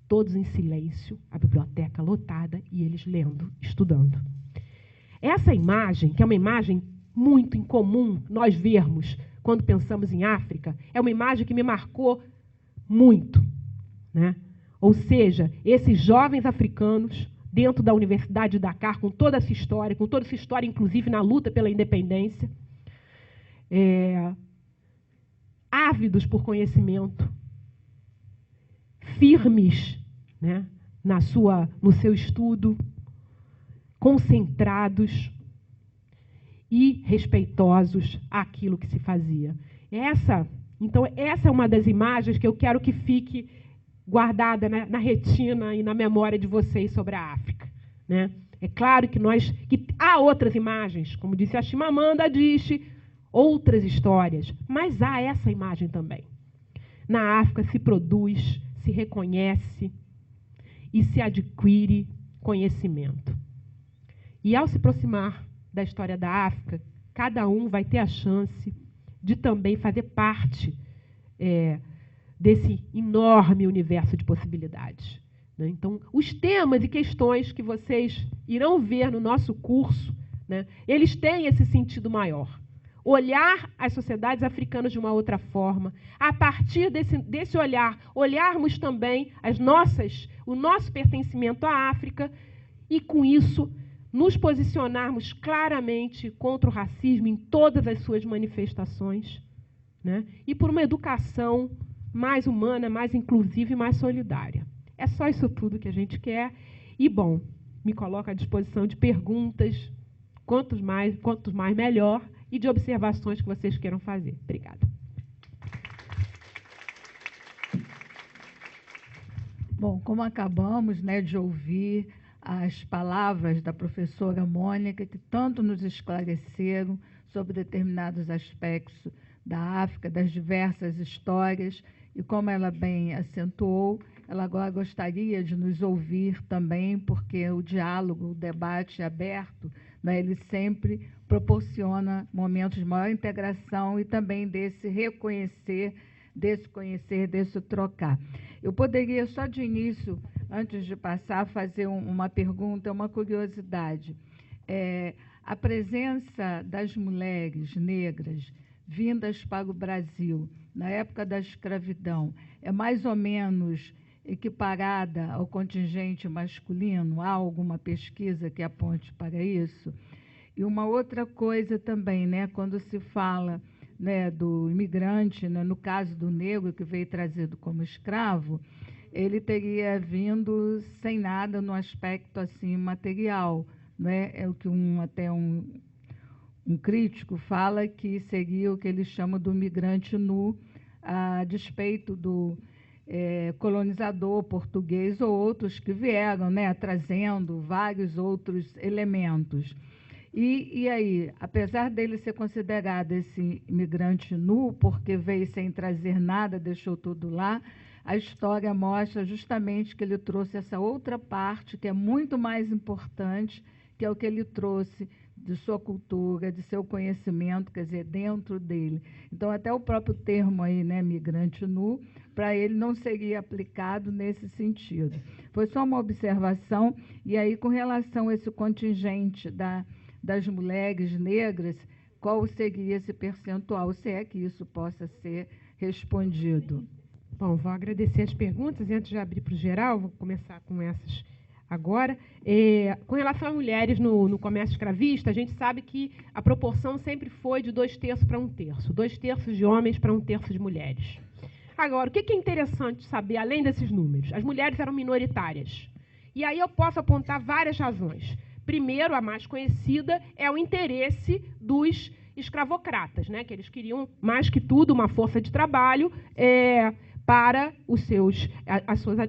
todos em silêncio, a biblioteca lotada e eles lendo, estudando. Essa imagem, que é uma imagem muito incomum nós vermos quando pensamos em África, é uma imagem que me marcou muito, né? Ou seja, esses jovens africanos dentro da Universidade de Dakar, com toda essa história, inclusive na luta pela independência, ávidos por conhecimento, firmes, né, no seu estudo, concentrados e respeitosos àquilo que se fazia. Então, essa é uma das imagens que eu quero que fique guardada na retina e na memória de vocês sobre a África, né? É claro que há outras imagens, como disse a Chimamanda Adichie, outras histórias, mas há essa imagem também. Na África se produz, se reconhece e se adquire conhecimento. E ao se aproximar da história da África, cada um vai ter a chance de também fazer parte desse enorme universo de possibilidades, né? Então, os temas e questões que vocês irão ver no nosso curso, né, eles têm esse sentido maior. Olhar as sociedades africanas de uma outra forma, a partir desse olhar, olharmos também o nosso pertencimento à África e, com isso, nos posicionarmos claramente contra o racismo em todas as suas manifestações, né? E por uma educação mais humana, mais inclusiva e mais solidária. É só isso tudo que a gente quer. E, bom, me coloco à disposição de perguntas, quantos mais melhor, e de observações que vocês queiram fazer. Obrigada. Bom, como acabamos, né, de ouvir as palavras da professora Mônica, que tanto nos esclareceram sobre determinados aspectos da África, das diversas histórias, e como ela bem acentuou, ela agora gostaria de nos ouvir também, porque o diálogo, o debate aberto, né, ele sempre proporciona momentos de maior integração e também desse reconhecer, desse conhecer, desse trocar. Eu poderia, só de início, antes de passar, fazer uma pergunta, uma curiosidade. A presença das mulheres negras vindas para o Brasil, na época da escravidão, é mais ou menos equiparada ao contingente masculino? Há alguma pesquisa que aponte para isso? E uma outra coisa também, né, quando se fala, né, do imigrante, né, no caso do negro que veio trazido como escravo, ele teria vindo sem nada no aspecto assim material, né? É o que até um crítico fala que seria o que eles chamam do migrante nu, a despeito do colonizador português ou outros que vieram, né, trazendo vários outros elementos. E aí, apesar dele ser considerado esse imigrante nu, porque veio sem trazer nada, deixou tudo lá, a história mostra justamente que ele trouxe essa outra parte, que é muito mais importante, que é o que ele trouxe de sua cultura, de seu conhecimento, quer dizer, dentro dele. Então, até o próprio termo aí, né, migrante nu, para ele não seria aplicado nesse sentido. Foi só uma observação, e aí, com relação a esse contingente das mulheres negras, qual seria esse percentual, se é que isso possa ser respondido? Bom, vou agradecer as perguntas, e antes de abrir para o geral, vou começar com essas agora. Com relação às mulheres no comércio escravista, a gente sabe que a proporção sempre foi de 2/3 para 1/3, 2/3 de homens para 1/3 de mulheres. Agora, o que é interessante saber, além desses números? As mulheres eram minoritárias. E aí eu posso apontar várias razões. Primeiro, a mais conhecida, é o interesse dos escravocratas, né? Que eles queriam, mais que tudo, uma força de trabalho para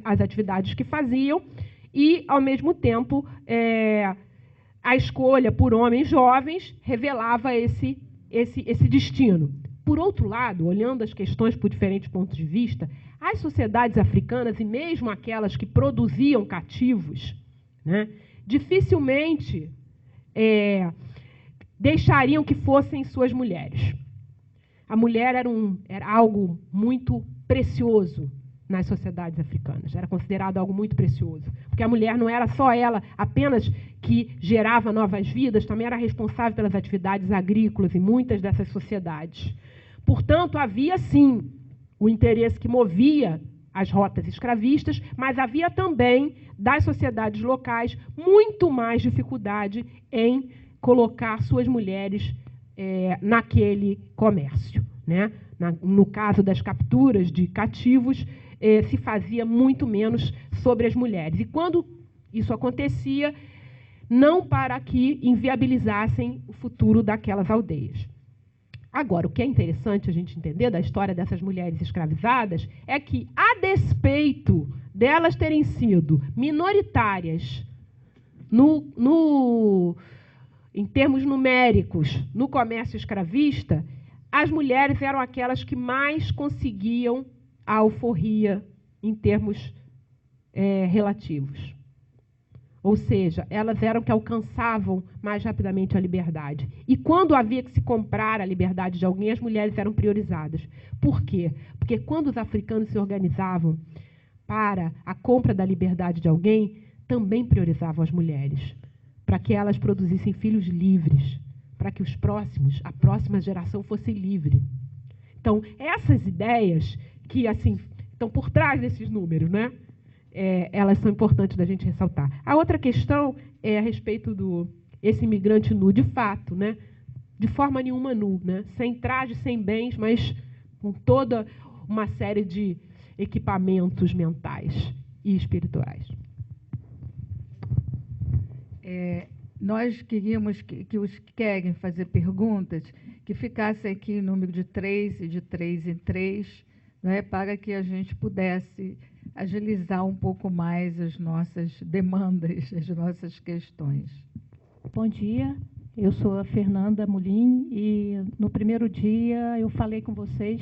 as atividades que faziam, e, ao mesmo tempo, a escolha por homens jovens revelava esse destino. Por outro lado, olhando as questões por diferentes pontos de vista, as sociedades africanas, e mesmo aquelas que produziam cativos, né, dificilmente deixariam que fossem suas mulheres. A mulher era algo muito precioso nas sociedades africanas, era considerado algo muito precioso, porque a mulher não era só ela apenas que gerava novas vidas, também era responsável pelas atividades agrícolas em muitas dessas sociedades. Portanto, havia sim o interesse que movia as rotas escravistas, mas havia também, das sociedades locais, muito mais dificuldade em colocar suas mulheres naquele comércio, né? No caso das capturas de cativos, se fazia muito menos sobre as mulheres. E quando isso acontecia, não para que inviabilizassem o futuro daquelas aldeias. Agora, o que é interessante a gente entender da história dessas mulheres escravizadas é que, a despeito delas terem sido minoritárias em termos numéricos no comércio escravista, as mulheres eram aquelas que mais conseguiam a alforria em termos relativos. Ou seja, elas eram que alcançavam mais rapidamente a liberdade. E quando havia que se comprar a liberdade de alguém, as mulheres eram priorizadas. Por quê? Porque quando os africanos se organizavam para a compra da liberdade de alguém, também priorizavam as mulheres, para que elas produzissem filhos livres, para que a próxima geração fosse livre. Então, essas ideias que, assim, estão por trás desses números, né? Elas são importantes da gente ressaltar. A outra questão é a respeito esse imigrante nu, de fato, né? De forma nenhuma nu, né? Sem traje, sem bens, mas com toda uma série de equipamentos mentais e espirituais. Nós queríamos que os que querem fazer perguntas, que ficassem aqui em número de 3 e de 3 em 3, né, para que a gente pudesse agilizar um pouco mais as nossas demandas, as nossas questões. Bom dia, eu sou a Fernanda Mulim e no primeiro dia eu falei com vocês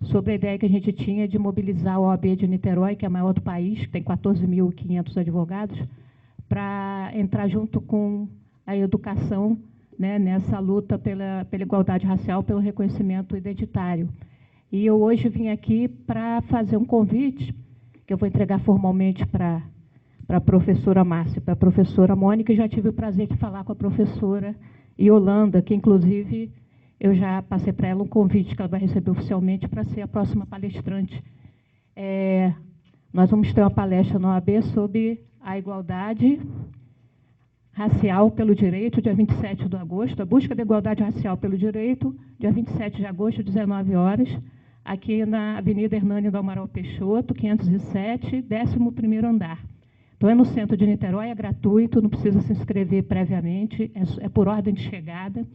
sobre a ideia que a gente tinha de mobilizar a OAB de Niterói, que é a maior do país, que tem 14.500 advogados, para entrar junto com a educação, né, nessa luta pela igualdade racial, pelo reconhecimento identitário. E eu hoje vim aqui para fazer um convite, que eu vou entregar formalmente para a professora Márcia, para a professora Mônica, e já tive o prazer de falar com a professora Yolanda, que, inclusive, eu já passei para ela um convite que ela vai receber oficialmente para ser a próxima palestrante. Nós vamos ter uma palestra na OAB sobre a igualdade racial pelo direito, dia 27 de agosto, a busca da igualdade racial pelo direito, dia 27 de agosto, 19 horas, aqui na Avenida Hernani do Amaral Peixoto, 507, 11º andar. Então, é no centro de Niterói, é gratuito, não precisa se inscrever previamente, é por ordem de chegada,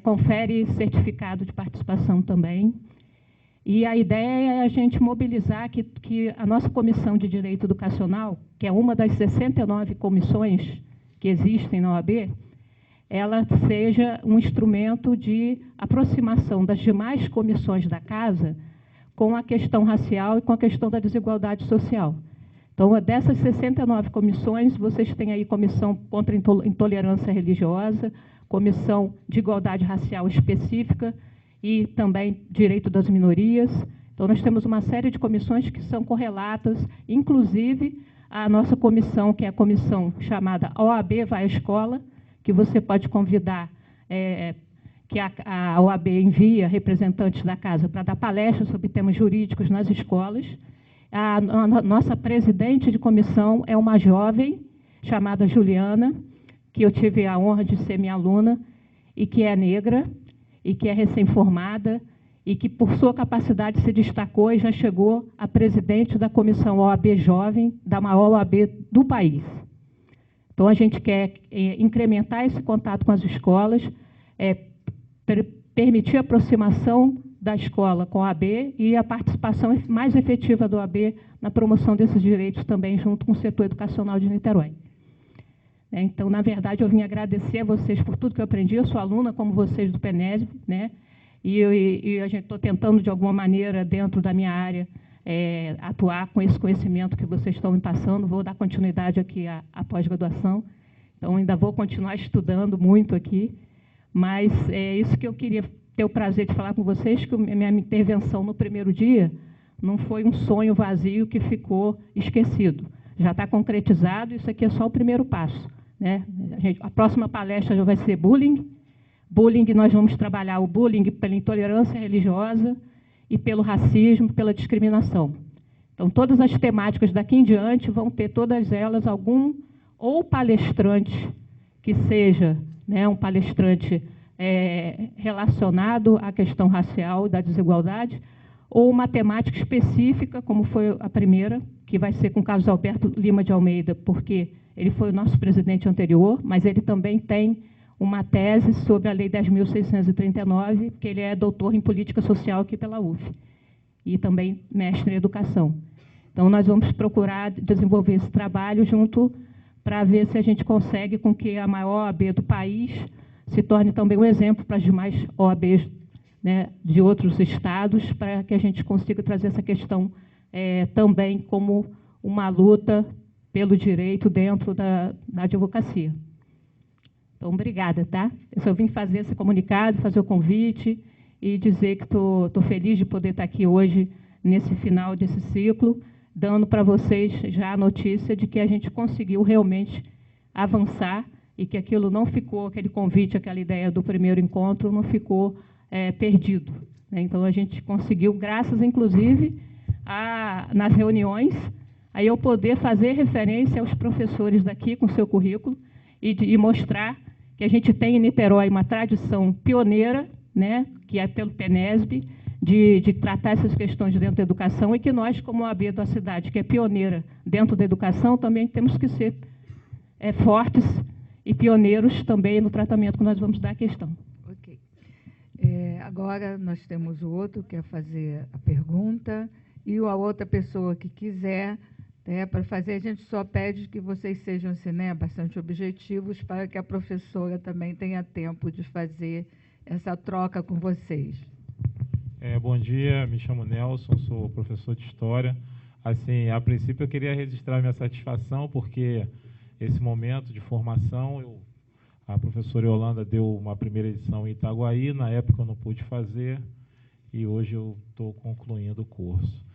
confere certificado de participação também. E a ideia é a gente mobilizar que a nossa Comissão de Direito Educacional, que é uma das 69 comissões que existem na OAB, ela seja um instrumento de aproximação das demais comissões da Casa com a questão racial e com a questão da desigualdade social. Então, Então, dessas 69 comissões, vocês têm aí comissão contra a intolerância religiosa, comissão de igualdade racial específica e também direito das minorias. Então, nós temos uma série de comissões que são correlatas, inclusive a nossa comissão, que é a comissão chamada OAB Vai à Escola, que você pode convidar, que a OAB envia representantes da casa para dar palestras sobre temas jurídicos nas escolas. A nossa presidente de comissão é uma jovem chamada Juliana, que eu tive a honra de ser minha aluna, e que é negra, e que é recém-formada, e que, por sua capacidade, se destacou e já chegou a presidente da comissão OAB Jovem, da maior OAB do país. Então, a gente quer incrementar esse contato com as escolas, permitir a aproximação da escola com a OAB e a participação mais efetiva do OAB na promoção desses direitos também, junto com o setor educacional de Niterói. Então, na verdade, eu vim agradecer a vocês por tudo que eu aprendi. Eu sou aluna, como vocês, do PENESB, né? E a gente estou tentando, de alguma maneira, dentro da minha área, atuar com esse conhecimento que vocês estão me passando. Vou dar continuidade aqui à pós-graduação. Então, ainda vou continuar estudando muito aqui. Mas é isso que eu queria ter o prazer de falar com vocês, que minha intervenção no primeiro dia não foi um sonho vazio que ficou esquecido. Já está concretizado, isso aqui é só o primeiro passo, né? A próxima palestra já vai ser bullying. Bullying, nós vamos trabalhar o bullying pela intolerância religiosa e pelo racismo, pela discriminação. Então, todas as temáticas daqui em diante vão ter, todas elas, algum ou palestrante que seja, né, um palestrante relacionado à questão racial e da desigualdade, ou uma temática específica, como foi a primeira, que vai ser com o Carlos Alberto Lima de Almeida, porque ele foi o nosso presidente anterior, mas ele também tem uma tese sobre a Lei 10.639, que ele é doutor em Política Social aqui pela UF, e também mestre em Educação. Então, nós vamos procurar desenvolver esse trabalho junto para ver se a gente consegue com que a maior OAB do país se torne também um exemplo para as demais OABs, né, de outros estados, para que a gente consiga trazer essa questão também como uma luta pelo direito dentro da advocacia. Então, obrigada, tá? Eu só vim fazer esse comunicado, fazer o convite e dizer que estou feliz de poder estar aqui hoje, nesse final desse ciclo, dando para vocês já a notícia de que a gente conseguiu realmente avançar e que aquilo não ficou, aquele convite, aquela ideia do primeiro encontro, não ficou perdido, né? Então, a gente conseguiu, graças, inclusive, nas reuniões, aí eu poder fazer referência aos professores daqui com seu currículo e mostrar que a gente tem em Niterói uma tradição pioneira, né, que é pelo PENESB, de tratar essas questões dentro da educação, e que nós, como OAB da cidade, que é pioneira dentro da educação, também temos que ser fortes e pioneiros também no tratamento que nós vamos dar à questão. Ok. Agora nós temos o outro que quer fazer a pergunta, e a outra pessoa que quiser, para fazer, a gente só pede que vocês sejam assim, né, bastante objetivos, para que a professora também tenha tempo de fazer essa troca com vocês. Bom dia, me chamo Nelson, sou professor de História. Assim, a princípio eu queria registrar minha satisfação, porque esse momento de formação, a professora Yolanda deu uma primeira edição em Itaguaí, na época eu não pude fazer, e hoje eu estou concluindo o curso.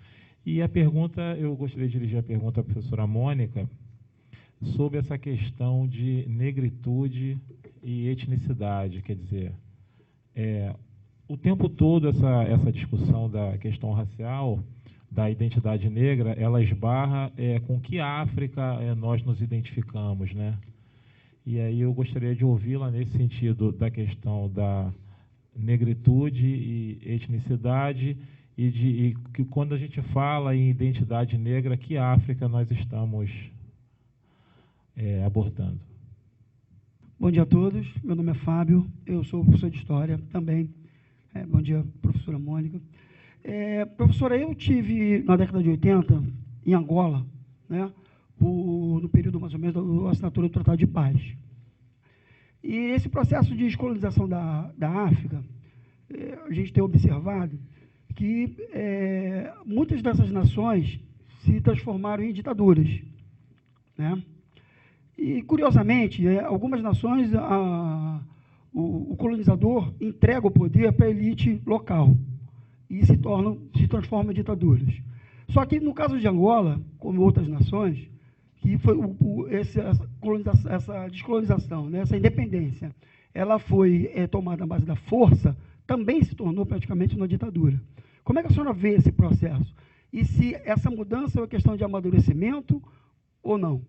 E a pergunta, eu gostaria de dirigir a pergunta à professora Mônica, sobre essa questão de negritude e etnicidade, quer dizer, o tempo todo essa discussão da questão racial, da identidade negra, ela esbarra com que África nós nos identificamos, né? E aí eu gostaria de ouvi-la nesse sentido da questão da negritude e etnicidade, e que quando a gente fala em identidade negra, que África nós estamos abordando. Bom dia a todos, meu nome é Fábio, eu sou professor de História também. Bom dia, professora Mônica. Professora, eu tive, na década de 80, em Angola, né, no período mais ou menos da assinatura do Tratado de Paz. E esse processo de descolonização da África, a gente tem observado que muitas dessas nações se transformaram em ditaduras, né? E, curiosamente, algumas nações, o colonizador entrega o poder para a elite local e se transforma em ditaduras. Só que, no caso de Angola, como outras nações, que foi essa descolonização, né, essa independência, ela foi tomada à base da força, também se tornou praticamente uma ditadura. Como é que a senhora vê esse processo? E se essa mudança é uma questão de amadurecimento ou não?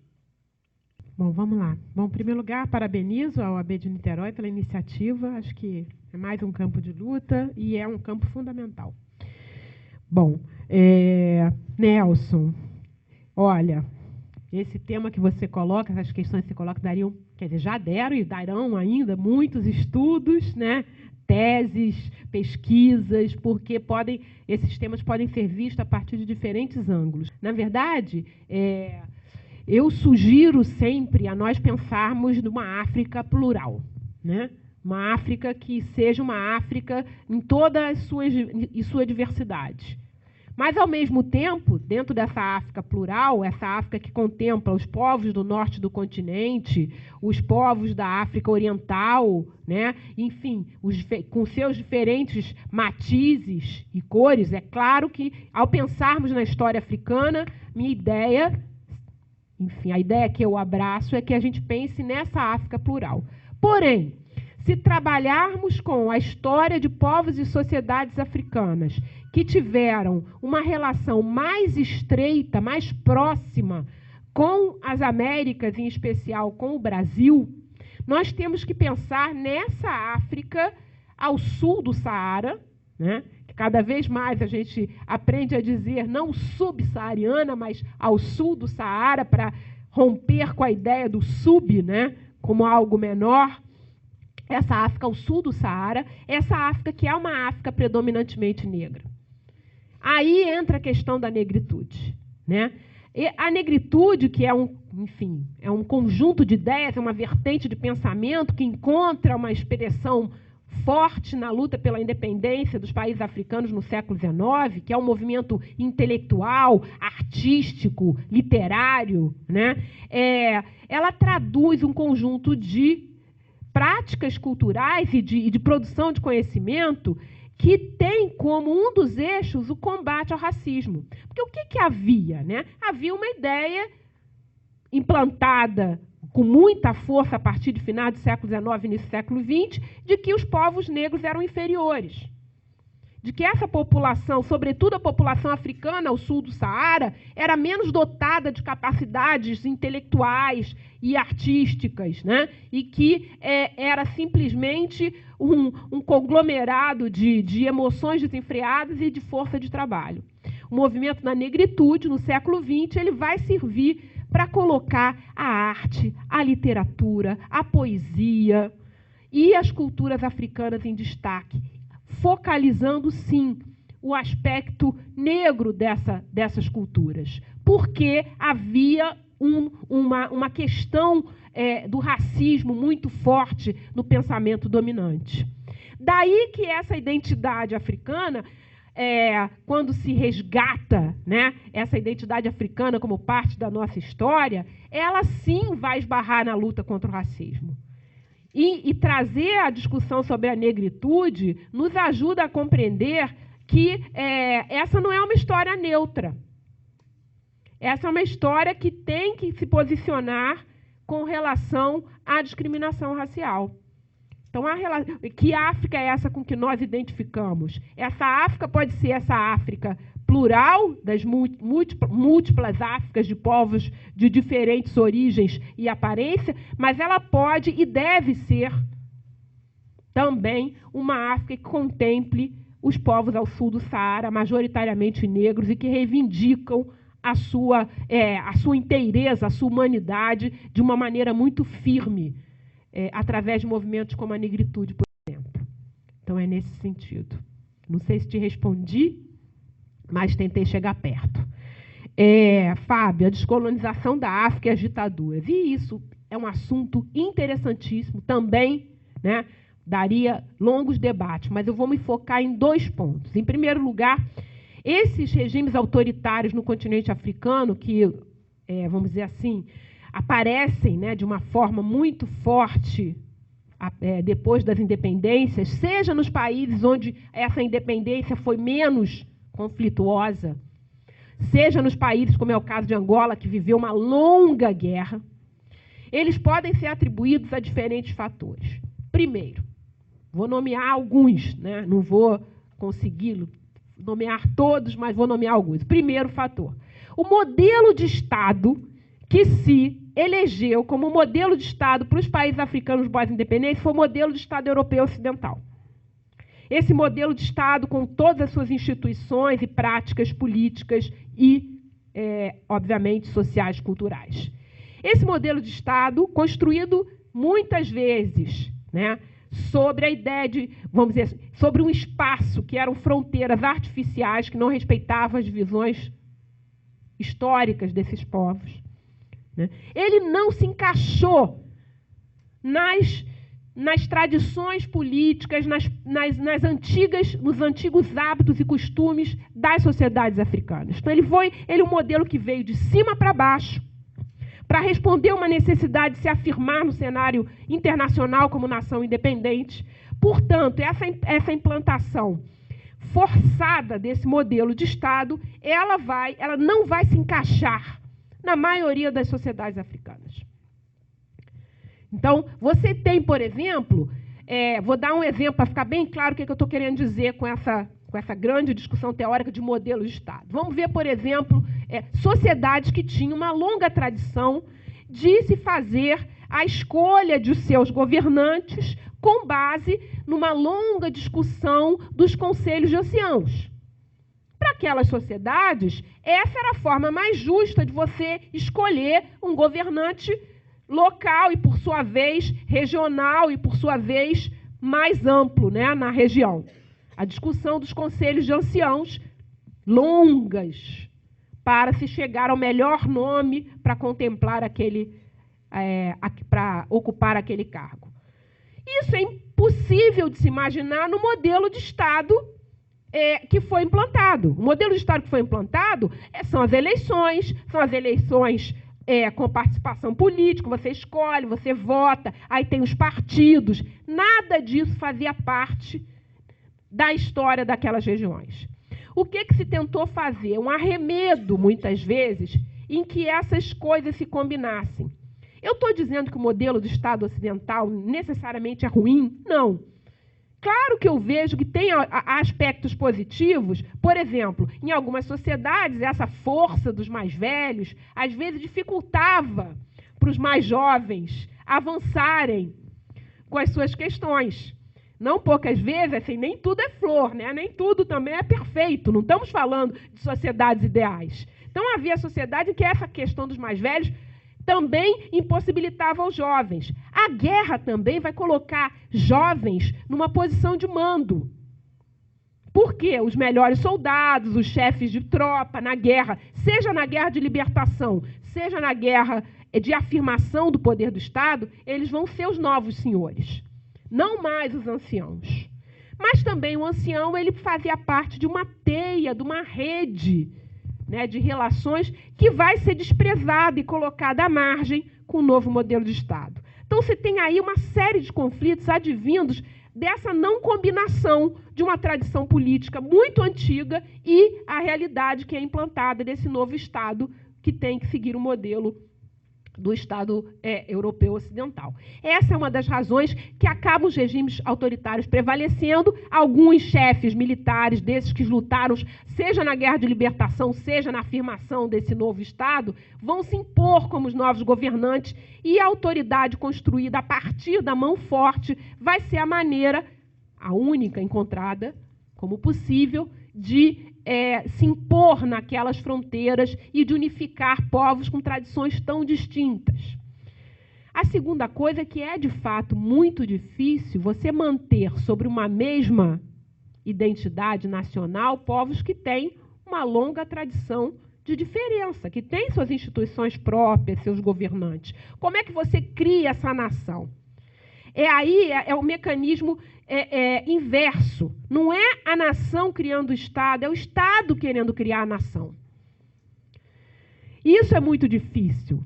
Bom, vamos lá. Bom, em primeiro lugar, parabenizo a OAB de Niterói pela iniciativa. Acho que é mais um campo de luta e é um campo fundamental. Bom, Nelson, olha, esse tema que você coloca, essas questões que você coloca, dariam, quer dizer, já deram e darão ainda muitos estudos, né? Teses, pesquisas, porque esses temas podem ser vistos a partir de diferentes ângulos. Na verdade, eu sugiro sempre a nós pensarmos numa África plural, né? Uma África que seja uma África em toda a sua diversidade. Mas, ao mesmo tempo, dentro dessa África plural, essa África que contempla os povos do norte do continente, os povos da África Oriental, né? Enfim, com seus diferentes matizes e cores, é claro que, ao pensarmos na história africana, minha ideia, enfim, a ideia que eu abraço é que a gente pense nessa África plural. Porém, se trabalharmos com a história de povos e sociedades africanas que tiveram uma relação mais estreita, mais próxima com as Américas, em especial com o Brasil, nós temos que pensar nessa África ao sul do Saara, né? Que cada vez mais a gente aprende a dizer não subsaariana, mas ao sul do Saara, para romper com a ideia do sub, né? Como algo menor. Essa África ao sul do Saara, essa África que é uma África predominantemente negra. Aí entra a questão da negritude, né? E a negritude, que é é um conjunto de ideias, é uma vertente de pensamento que encontra uma expressão forte na luta pela independência dos países africanos no século XIX, que é um movimento intelectual, artístico, literário, né? Ela traduz um conjunto de práticas culturais e de produção de conhecimento que tem como um dos eixos o combate ao racismo. Porque o que havia, né? Havia uma ideia implantada com muita força a partir de final do século XIX e início do século XX, de que os povos negros eram inferiores. De que essa população, sobretudo a população africana ao sul do Saara, era menos dotada de capacidades intelectuais e artísticas, né? E que era simplesmente um conglomerado de emoções desenfreadas e de força de trabalho. O movimento da negritude, no século XX, ele vai servir para colocar a arte, a literatura, a poesia e as culturas africanas em destaque, focalizando, sim, o aspecto negro dessas culturas, porque havia uma questão do racismo muito forte no pensamento dominante. Daí que essa identidade africana, quando se resgata, né, essa identidade africana como parte da nossa história, ela sim vai esbarrar na luta contra o racismo. E trazer a discussão sobre a negritude nos ajuda a compreender que essa não é uma história neutra. Essa é uma história que tem que se posicionar com relação à discriminação racial. Então, que África é essa com que nós identificamos? Essa África pode ser essa África plural, das múltiplas Áfricas de povos de diferentes origens e aparência, mas ela pode e deve ser também uma África que contemple os povos ao sul do Saara, majoritariamente negros, e que reivindicam a sua inteireza, a sua humanidade, de uma maneira muito firme, através de movimentos como a negritude, por exemplo. Então, é nesse sentido. Não sei se te respondi, mas tentei chegar perto. Fábio, a descolonização da África e as ditaduras. E isso é um assunto interessantíssimo, também, né, daria longos debates, mas eu vou me focar em 2 pontos. Em primeiro lugar, Esses regimes autoritários no continente africano, que, vamos dizer assim, aparecem, né, de uma forma muito forte depois das independências, seja nos países onde essa independência foi menos conflituosa, seja nos países, como é o caso de Angola, que viveu uma longa guerra, eles podem ser atribuídos a diferentes fatores. Primeiro, vou nomear alguns, né? Não vou conseguir nomear todos, mas vou nomear alguns. Primeiro fator, o modelo de Estado que se elegeu como modelo de Estado para os países africanos pós-independência foi o modelo de Estado europeu ocidental. Esse modelo de Estado, com todas as suas instituições e práticas políticas e, obviamente, sociais, culturais. Esse modelo de Estado, construído muitas vezes, né, sobre a ideia de, vamos dizer assim, sobre um espaço que eram fronteiras artificiais, que não respeitavam as divisões históricas desses povos, né? Ele não se encaixou nas tradições políticas, nos antigos hábitos e costumes das sociedades africanas. Então, ele é um modelo que veio de cima para baixo, para responder a uma necessidade de se afirmar no cenário internacional como nação independente. Portanto, essa implantação forçada desse modelo de Estado, ela não vai se encaixar na maioria das sociedades africanas. Então, você tem, por exemplo, vou dar um exemplo para ficar bem claro o que eu estou querendo dizer com essa grande discussão teórica de modelo de Estado. Vamos ver, por exemplo, sociedades que tinham uma longa tradição de se fazer a escolha de seus governantes com base numa longa discussão dos conselhos de anciãos. Para aquelas sociedades, essa era a forma mais justa de você escolher um governante local e, por sua vez, regional e, por sua vez, mais amplo, né, na região. A discussão dos conselhos de anciãos, longas, para se chegar ao melhor nome para contemplar para ocupar aquele cargo. Isso é impossível de se imaginar no modelo de Estado que foi implantado. O modelo de Estado que foi implantado são as eleições com participação política, você escolhe, você vota, aí tem os partidos. Nada disso fazia parte da história daquelas regiões. O que se tentou fazer? Um arremedo, muitas vezes, em que essas coisas se combinassem. Eu estou dizendo que o modelo de Estado ocidental necessariamente é ruim? Não. Claro que eu vejo que tem aspectos positivos. Por exemplo, em algumas sociedades, essa força dos mais velhos, às vezes, dificultava para os mais jovens avançarem com as suas questões. Não poucas vezes, assim, nem tudo é flor, né? Nem tudo também é perfeito. Não estamos falando de sociedades ideais. Então, havia sociedade em que essa questão dos mais velhos também impossibilitava os jovens. A guerra também vai colocar jovens numa posição de mando. Por quê? Os melhores soldados, os chefes de tropa na guerra, seja na guerra de libertação, seja na guerra de afirmação do poder do Estado, eles vão ser os novos senhores, não mais os anciãos. Mas também o ancião, ele fazia parte de uma teia, de uma rede, né, de relações que vai ser desprezada e colocada à margem com o novo modelo de Estado. Então, você tem aí uma série de conflitos advindos dessa não combinação de uma tradição política muito antiga e a realidade que é implantada desse novo Estado que tem que seguir o modelo do Estado europeu ocidental. Essa é uma das razões que acabam os regimes autoritários prevalecendo. Alguns chefes militares desses que lutaram, seja na guerra de libertação, seja na afirmação desse novo Estado, vão se impor como os novos governantes e a autoridade construída a partir da mão forte vai ser a maneira, a única encontrada como possível, de se impor naquelas fronteiras e de unificar povos com tradições tão distintas. A segunda coisa é que é, de fato, muito difícil você manter sobre uma mesma identidade nacional povos que têm uma longa tradição de diferença, que têm suas instituições próprias, seus governantes. Como é que você cria essa nação? É o mecanismo inverso. Não é a nação criando o Estado, é o Estado querendo criar a nação. Isso é muito difícil.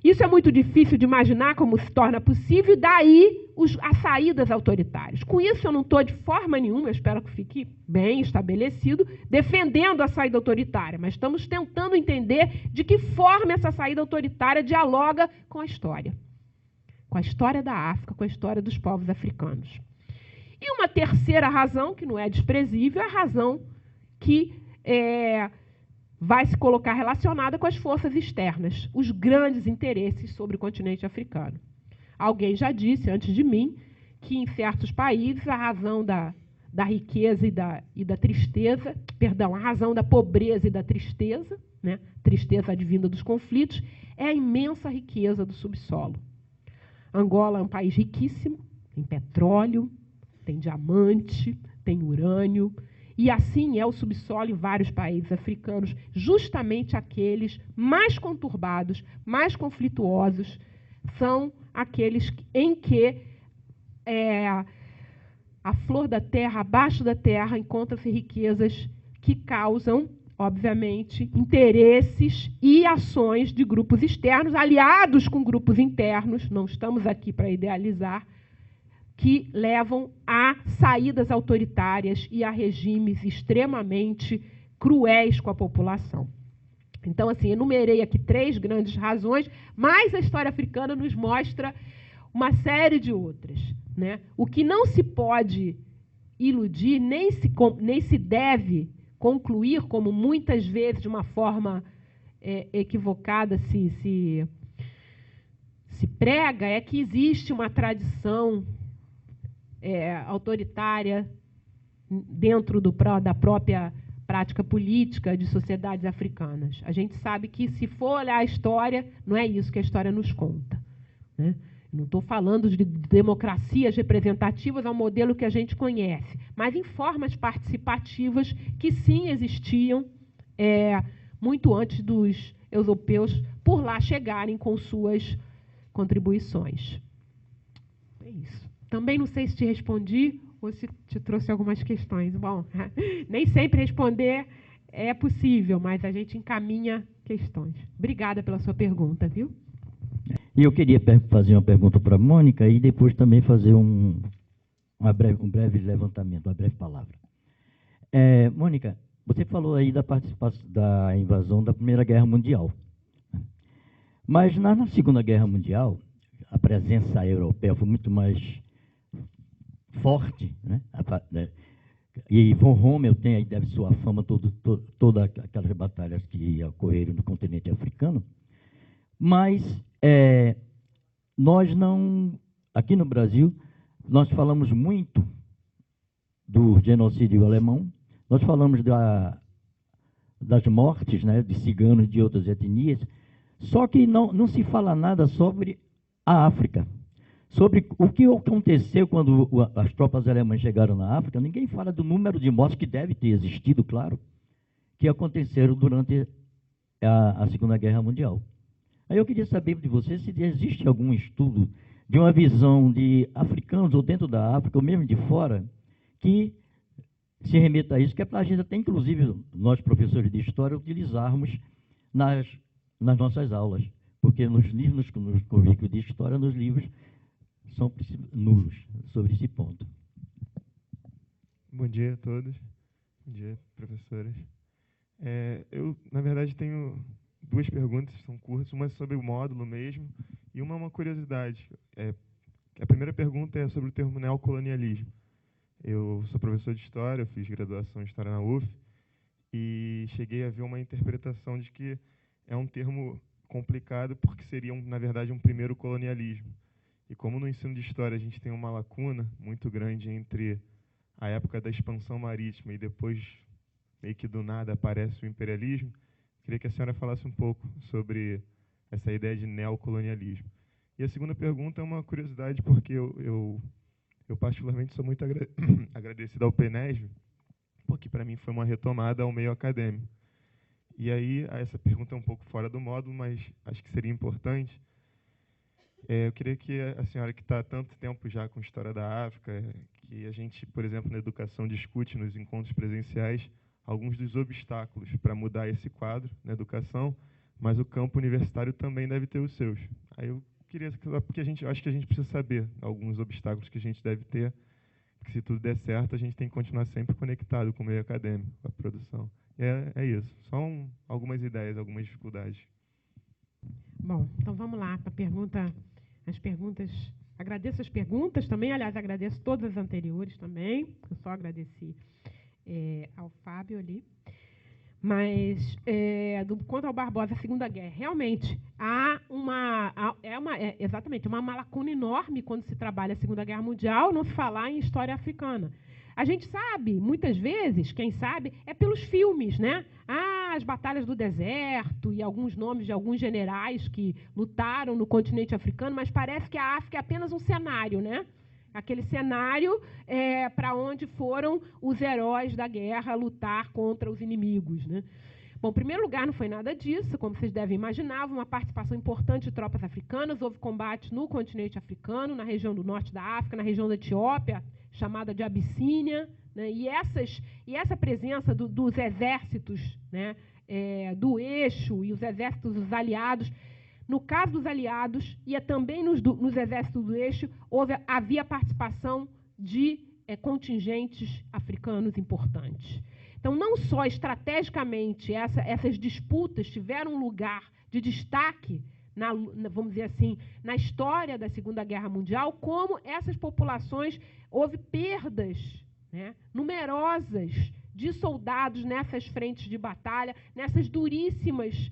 Isso é muito difícil de imaginar como se torna possível, e daí as saídas autoritárias. Com isso, eu não estou de forma nenhuma, eu espero que fique bem estabelecido, defendendo a saída autoritária, mas estamos tentando entender de que forma essa saída autoritária dialoga com a história da África, com a história dos povos africanos. E uma terceira razão, que não é desprezível, é a razão que vai se colocar relacionada com as forças externas, os grandes interesses sobre o continente africano. Alguém já disse, antes de mim, que em certos países a razão da riqueza e da tristeza, perdão, a razão da pobreza e da tristeza, né, tristeza advinda dos conflitos, é a imensa riqueza do subsolo. Angola é um país riquíssimo, tem petróleo, tem diamante, tem urânio, e assim é o subsolo em vários países africanos, justamente aqueles mais conturbados, mais conflituosos, são aqueles em que a flor da terra, abaixo da terra, encontram-se riquezas que causam, obviamente, interesses e ações de grupos externos, aliados com grupos internos, não estamos aqui para idealizar, que levam a saídas autoritárias e a regimes extremamente cruéis com a população. Então, assim, enumerei aqui 3 grandes razões, mas a história africana nos mostra uma série de outras, né? O que não se pode iludir, nem se deve concluir, como muitas vezes, de uma forma equivocada, se prega, é que existe uma tradição autoritária dentro da própria prática política de sociedades africanas. A gente sabe que, se for olhar a história, não é isso que a história nos conta, né? Não estou falando de democracias representativas ao modelo que a gente conhece, mas em formas participativas que sim existiam muito antes dos europeus por lá chegarem com suas contribuições. É isso. Também não sei se te respondi ou se te trouxe algumas questões. Bom, nem sempre responder é possível, mas a gente encaminha questões. Obrigada pela sua pergunta, viu? E eu queria fazer uma pergunta para a Mônica e depois também fazer um breve levantamento, uma breve palavra. Mônica, você falou aí da participação da invasão da Primeira Guerra Mundial. Mas na Segunda Guerra Mundial, a presença europeia foi muito mais forte, né? E von Rommel tem aí, deve sua fama, todas aquelas batalhas que ocorreram no continente africano, mas nós não, aqui no Brasil, nós falamos muito do genocídio alemão, nós falamos das mortes, né, de ciganos de outras etnias, só que não se fala nada sobre a África. Sobre o que aconteceu quando as tropas alemãs chegaram na África, ninguém fala do número de mortes que deve ter existido, claro, que aconteceram durante a Segunda Guerra Mundial. Aí eu queria saber de você se existe algum estudo de uma visão de africanos ou dentro da África, ou mesmo de fora, que se remeta a isso, que é para a gente até, inclusive, nós, professores de História, utilizarmos nas nossas aulas, porque nos livros, nos currículos de História, nos livros, são nulos sobre esse ponto. Bom dia a todos. Bom dia, professores. Eu, na verdade, tenho 2 perguntas, são curtas. Uma é sobre o módulo mesmo e uma curiosidade. A primeira pergunta é sobre o termo neocolonialismo. Eu sou professor de História, eu fiz graduação em História na UF e cheguei a ver uma interpretação de que é um termo complicado porque seria, na verdade, um primeiro colonialismo. E como no ensino de História a gente tem uma lacuna muito grande entre a época da expansão marítima e depois, meio que do nada, aparece o imperialismo, queria que a senhora falasse um pouco sobre essa ideia de neocolonialismo. E a segunda pergunta é uma curiosidade, porque eu particularmente sou muito agradecido ao PENESV, porque para mim foi uma retomada ao meio acadêmico. E aí, essa pergunta é um pouco fora do módulo, mas acho que seria importante. Eu queria que a senhora, que está há tanto tempo já com História da África, que a gente, por exemplo, na educação, discute nos encontros presenciais alguns dos obstáculos para mudar esse quadro na educação, mas o campo universitário também deve ter os seus. Aí eu queria, porque acho que a gente precisa saber alguns obstáculos que a gente deve ter, que se tudo der certo, a gente tem que continuar sempre conectado com o meio acadêmico, com a produção. É isso. São algumas ideias, algumas dificuldades. Bom, então vamos lá para as perguntas. Agradeço as perguntas também, aliás, agradeço todas as anteriores também. Eu só agradeci ao Fábio ali. Mas, quanto ao Barbosa, a Segunda Guerra, realmente há exatamente uma lacuna enorme quando se trabalha a Segunda Guerra Mundial, não se falar em história africana. A gente sabe, muitas vezes, quem sabe, é pelos filmes, né? As batalhas do deserto e alguns nomes de alguns generais que lutaram no continente africano, mas parece que a África é apenas um cenário, né? Aquele cenário para onde foram os heróis da guerra lutar contra os inimigos, né? Bom, em primeiro lugar, não foi nada disso, como vocês devem imaginar, houve uma participação importante de tropas africanas, houve combates no continente africano, na região do norte da África, na região da Etiópia, chamada de Abissínia, né? E essa presença dos exércitos, né, do eixo e os exércitos dos aliados. No caso dos aliados, e também nos exércitos do eixo, havia participação de contingentes africanos importantes. Então, não só estrategicamente essas disputas tiveram um lugar de destaque, vamos dizer assim, na história da Segunda Guerra Mundial, como essas populações, houve perdas, né, numerosas de soldados nessas frentes de batalha, nesses duríssimos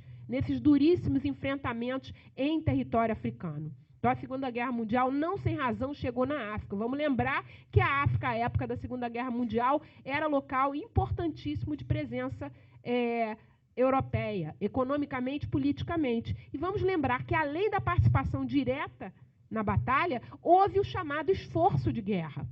enfrentamentos em território africano. Então, a Segunda Guerra Mundial, não sem razão, chegou na África. Vamos lembrar que a África, à época da Segunda Guerra Mundial, era local importantíssimo de presença europeia, economicamente, politicamente. E vamos lembrar que, além da participação direta na batalha, houve o chamado esforço de guerra.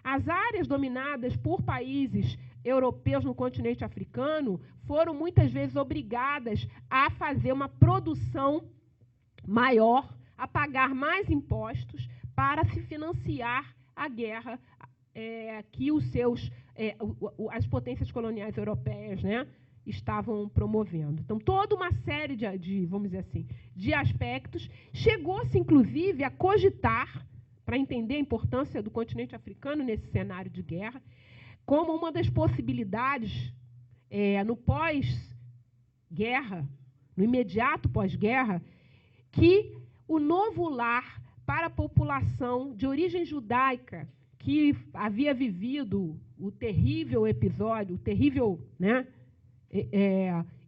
As áreas dominadas por países europeus no continente africano foram muitas vezes obrigadas a fazer uma produção maior, a pagar mais impostos para se financiar a guerra que as potências coloniais europeias, né, estavam promovendo. Então, toda uma série vamos dizer assim, de aspectos. Chegou-se, inclusive, a cogitar, para entender a importância do continente africano nesse cenário de guerra, como uma das possibilidades, no pós-guerra, no imediato pós-guerra, que o novo lar para a população de origem judaica que havia vivido o terrível episódio, o terrível, né,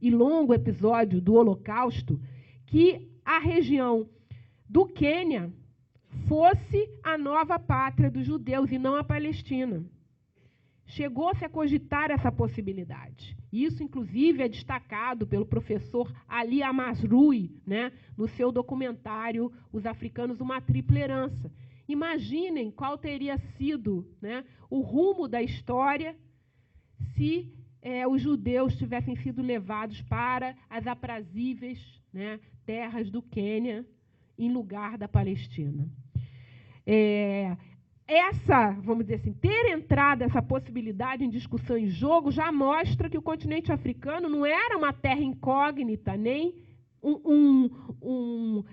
e longo episódio do Holocausto, que a região do Quênia fosse a nova pátria dos judeus e não a Palestina. Chegou-se a cogitar essa possibilidade. Isso, inclusive, é destacado pelo professor Ali Amasrui, né, no seu documentário Os Africanos, uma Tripla Herança. Imaginem qual teria sido, né, o rumo da história se os judeus tivessem sido levados para as aprazíveis, né, terras do Quênia, em lugar da Palestina. Vamos dizer assim, ter entrado essa possibilidade em discussão em jogo já mostra que o continente africano não era uma terra incógnita, nem um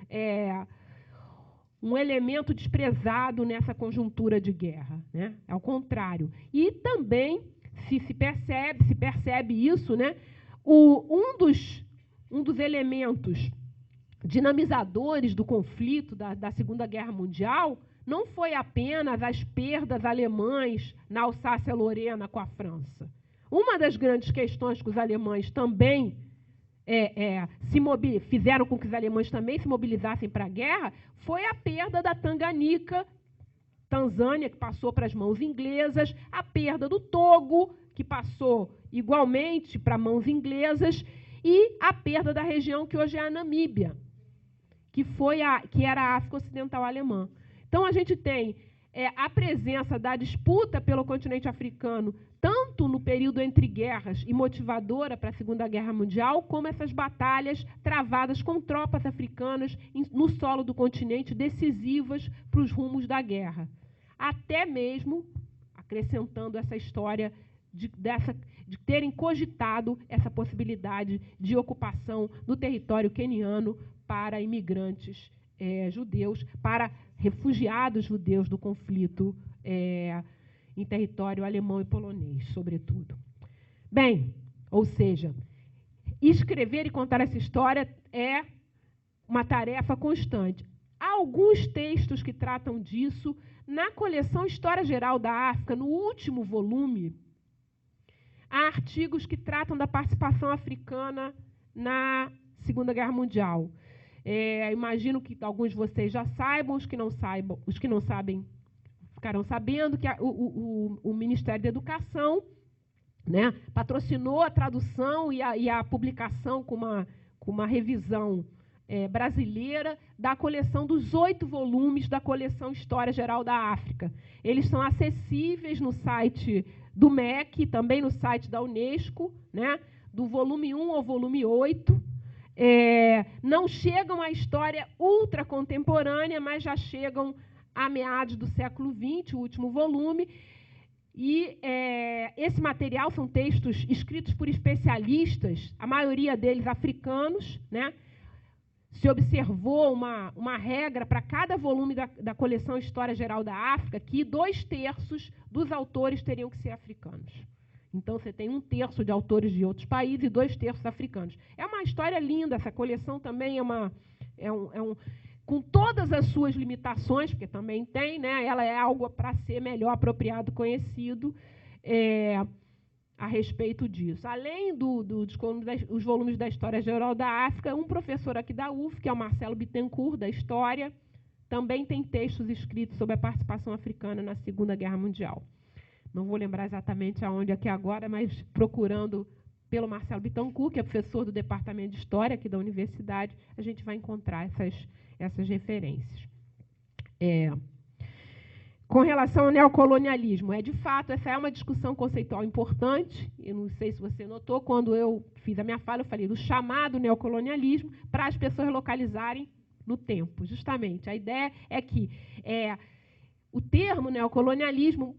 elemento desprezado nessa conjuntura de guerra, né? Ao contrário. E também se percebe isso, né? Um dos elementos dinamizadores do conflito da Segunda Guerra Mundial não foi apenas as perdas alemãs na Alsácia-Lorena com a França. Uma das grandes questões que os alemães também fizeram com que os alemães também se mobilizassem para a guerra foi a perda da Tanzânia, que passou para as mãos inglesas, a perda do Togo, que passou igualmente para mãos inglesas, e a perda da região que hoje é a Namíbia, que era a África Ocidental Alemã. Então, a gente tem a presença da disputa pelo continente africano, tanto no período entre guerras e motivadora para a Segunda Guerra Mundial, como essas batalhas travadas com tropas africanas no solo do continente, decisivas para os rumos da guerra. Até mesmo, acrescentando essa história de terem cogitado essa possibilidade de ocupação do território queniano para imigrantes judeus, para refugiados judeus do conflito em território alemão e polonês, sobretudo. Bem, ou seja, escrever e contar essa história é uma tarefa constante. Há alguns textos que tratam disso. Na coleção História Geral da África, no último volume, há artigos que tratam da participação africana na Segunda Guerra Mundial. Imagino que alguns de vocês já saibam, os que não sabem ficarão sabendo que o Ministério da Educação, né, patrocinou a tradução e a publicação com uma revisão brasileira da coleção dos 8 volumes da coleção História Geral da África. Eles são acessíveis no site do MEC, também no site da Unesco, né, do volume 1 ao volume 8. Não chegam à história ultracontemporânea, mas já chegam a meados do século XX, o último volume. E esse material são textos escritos por especialistas, a maioria deles africanos, né? Se observou uma regra para cada volume da coleção História Geral da África, que 2/3 dos autores teriam que ser africanos. Então, você tem 1/3 de autores de outros países e 2/3 africanos. É uma história linda, essa coleção também com todas as suas limitações, porque também tem, né? Ela é algo para ser melhor apropriado, conhecido a respeito disso. Além dos volumes da História Geral da África, um professor aqui da UF, que é o Marcelo Bittencourt, da História, também tem textos escritos sobre a participação africana na Segunda Guerra Mundial. Não vou lembrar exatamente aonde aqui agora, mas procurando pelo Marcelo Bittencourt, que é professor do Departamento de História aqui da Universidade, a gente vai encontrar essas referências. Com relação ao neocolonialismo, de fato, essa é uma discussão conceitual importante. Eu não sei se você notou, quando eu fiz a minha fala, eu falei do chamado neocolonialismo para as pessoas localizarem no tempo. Justamente, a ideia é que o termo neocolonialismo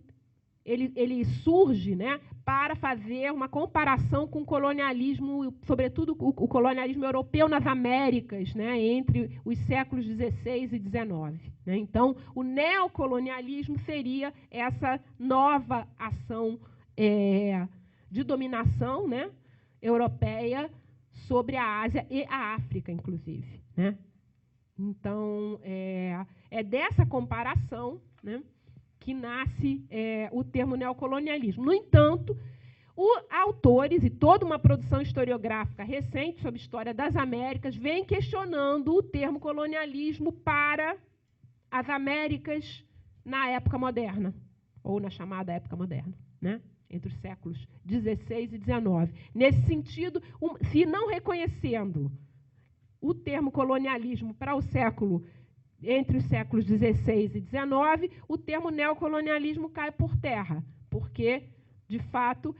ele surge, né, para fazer uma comparação com o colonialismo, sobretudo o colonialismo europeu nas Américas, né, entre os séculos XVI e XIX. Né? Então, o neocolonialismo seria essa nova ação de dominação, né, europeia sobre a Ásia e a África, inclusive. Né? Então, é dessa comparação, né, que nasce o termo neocolonialismo. No entanto, autores e toda uma produção historiográfica recente sobre a história das Américas vem questionando o termo colonialismo para as Américas na época moderna, ou na chamada época moderna, né? Entre os séculos XVI e XIX. Nesse sentido, se não reconhecendo o termo colonialismo para o século entre os séculos XVI e XIX, o termo neocolonialismo cai por terra, porque, de fato,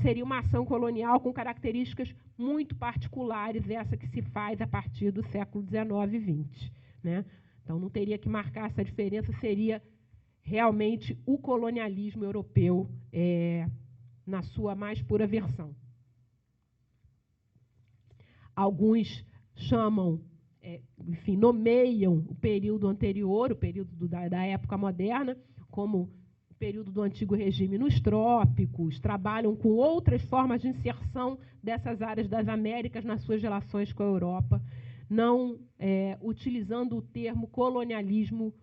seria uma ação colonial com características muito particulares, essa que se faz a partir do século XIX e XX. Né? Então, não teria que marcar essa diferença, seria realmente o colonialismo europeu na sua mais pura versão. Alguns chamam, enfim, nomeiam o período anterior, o período da época moderna, como o período do antigo regime nos trópicos, trabalham com outras formas de inserção dessas áreas das Américas nas suas relações com a Europa, não utilizando o termo colonialismo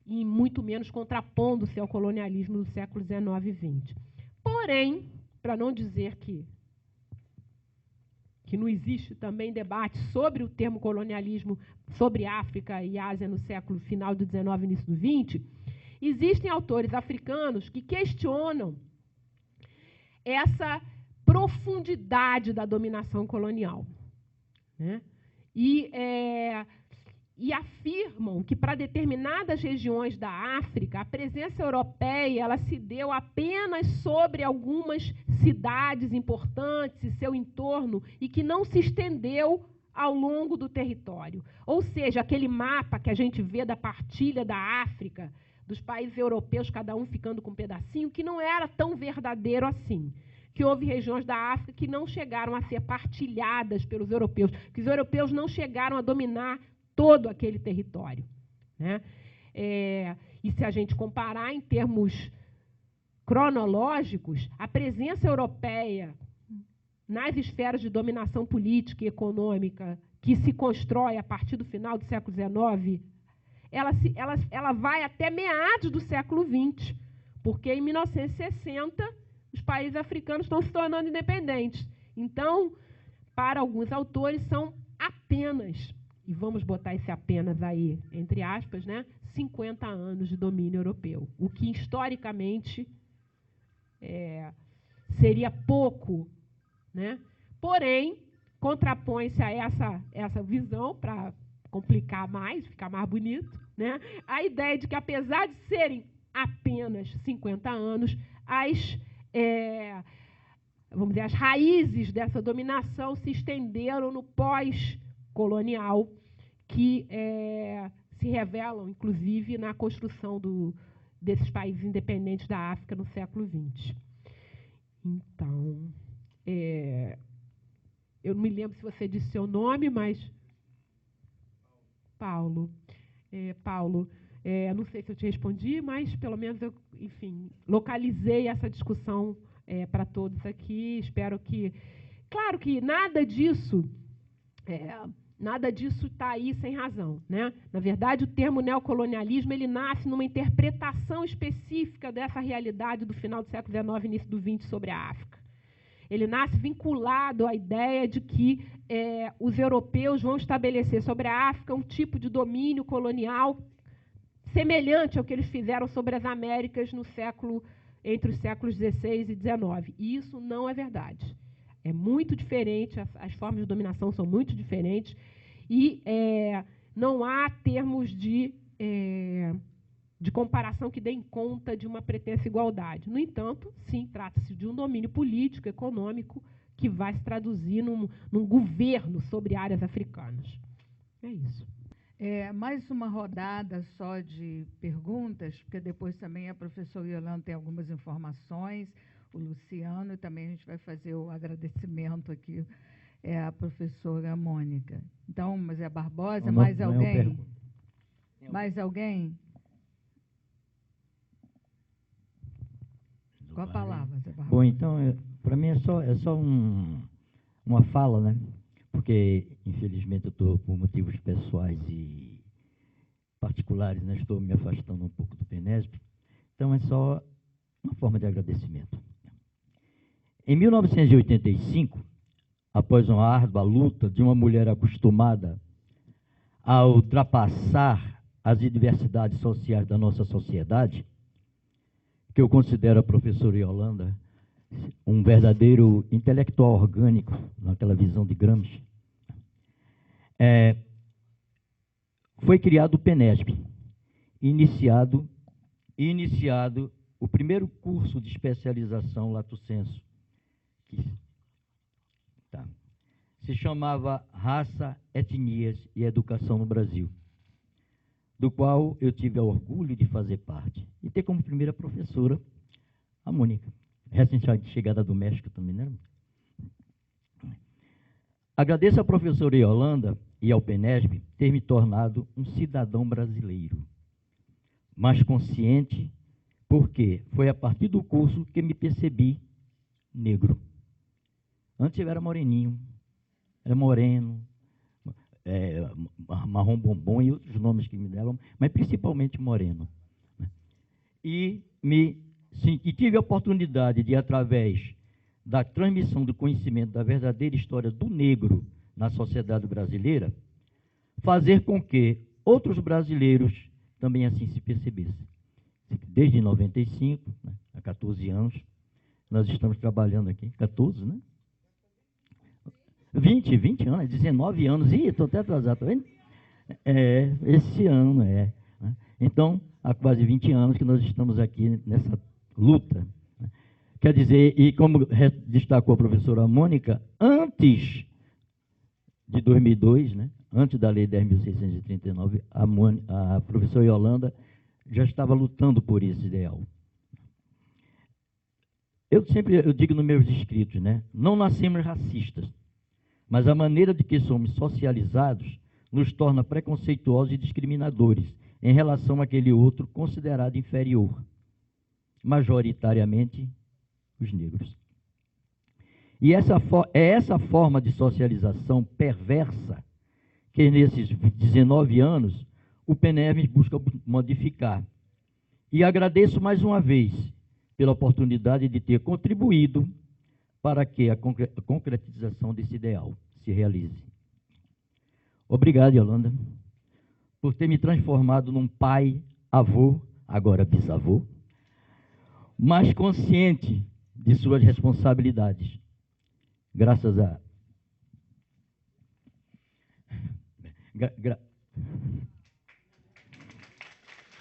e muito menos contrapondo-se ao colonialismo do século XIX e XX. Porém, para não dizer que não existe também debate sobre o termo colonialismo sobre África e Ásia no século final do XIX e início do XX, existem autores africanos que questionam essa profundidade da dominação colonial. Né? E afirmam que, para determinadas regiões da África, a presença europeia ela se deu apenas sobre algumas cidades importantes e seu entorno e que não se estendeu ao longo do território. Ou seja, aquele mapa que a gente vê da partilha da África dos países europeus, cada um ficando com um pedacinho, que não era tão verdadeiro assim. Que houve regiões da África que não chegaram a ser partilhadas pelos europeus, que os europeus não chegaram a dominar todo aquele território, né? E se a gente comparar em termos cronológicos, a presença europeia nas esferas de dominação política e econômica que se constrói a partir do final do século XIX, ela vai até meados do século XX, porque em 1960 os países africanos estão se tornando independentes. Então, para alguns autores, são apenas, e vamos botar esse apenas aí, entre aspas, né, 50 anos de domínio europeu, o que historicamente seria pouco, né? Porém, contrapõe-se a essa visão, para complicar mais, ficar mais bonito, né, a ideia de que, apesar de serem apenas 50 anos, vamos dizer, as raízes dessa dominação se estenderam no pós-colonial, que se revelam, inclusive, na construção desses países independentes da África no século XX. Então, eu não me lembro se você disse seu nome, mas... Paulo. Paulo, não sei se eu te respondi, mas, pelo menos, eu, enfim, localizei essa discussão para todos aqui. Espero que... Claro que nada disso está aí sem razão, né? Na verdade, o termo neocolonialismo ele nasce numa interpretação específica dessa realidade do final do século XIX e início do XX sobre a África. Ele nasce vinculado à ideia de que os europeus vão estabelecer sobre a África um tipo de domínio colonial semelhante ao que eles fizeram sobre as Américas entre os séculos XVI e XIX. E isso não é verdade. É muito diferente, as formas de dominação são muito diferentes, e não há termos de comparação que deem conta de uma pretensa igualdade. No entanto, sim, trata-se de um domínio político, econômico, que vai se traduzir num governo sobre áreas africanas. É isso. Mais uma rodada só de perguntas, porque depois também a professora Yolanda tem algumas informações, o Luciano, e também a gente vai fazer o agradecimento aqui à professora Mônica. Então, mas é Barbosa, não, mais não alguém? Mais alguém? Com a palavra, Zé Barbosa. Bom, então, para mim é só uma fala, né? Porque, infelizmente, eu estou, por motivos pessoais e particulares, né, estou me afastando um pouco do PENESP. Então, é só uma forma de agradecimento. Em 1985, após uma árdua luta de uma mulher acostumada a ultrapassar as adversidades sociais da nossa sociedade, que eu considero a professora Yolanda um verdadeiro intelectual orgânico, naquela visão de Gramsci, foi criado o PENESP, iniciado o primeiro curso de especialização lato sensu, que se chamava Raça, Etnias e Educação no Brasil, do qual eu tive o orgulho de fazer parte, e ter como primeira professora a Mônica, recém-chegada do México também, né? Agradeço à professora Yolanda e ao PENESP ter me tornado um cidadão brasileiro, mais consciente, porque foi a partir do curso que me percebi negro. Antes eu era moreninho, era moreno, marrom bombom e outros nomes que me deram, mas principalmente moreno. E tive a oportunidade de, através da transmissão do conhecimento da verdadeira história do negro na sociedade brasileira, fazer com que outros brasileiros também assim se percebessem. Desde 95, né, há 14 anos, nós estamos trabalhando aqui, 14, né? 20 anos, 19 anos, estou até atrasado, tá vendo? Esse ano, né? Então, há quase 20 anos que nós estamos aqui nessa luta. Quer dizer, e como destacou a professora Mônica, antes de 2002, né, antes da Lei 10.639, a professora Yolanda já estava lutando por esse ideal. Eu digo nos meus escritos, né? Não nascemos racistas, mas a maneira de que somos socializados nos torna preconceituosos e discriminadores em relação àquele outro considerado inferior, majoritariamente os negros. E é essa forma de socialização perversa que nesses 19 anos o PNEV busca modificar. E agradeço mais uma vez pela oportunidade de ter contribuído para que a concretização desse ideal se realize. Obrigado, Yolanda, por ter me transformado num pai, avô, agora bisavô, mais consciente de suas responsabilidades. Graças a...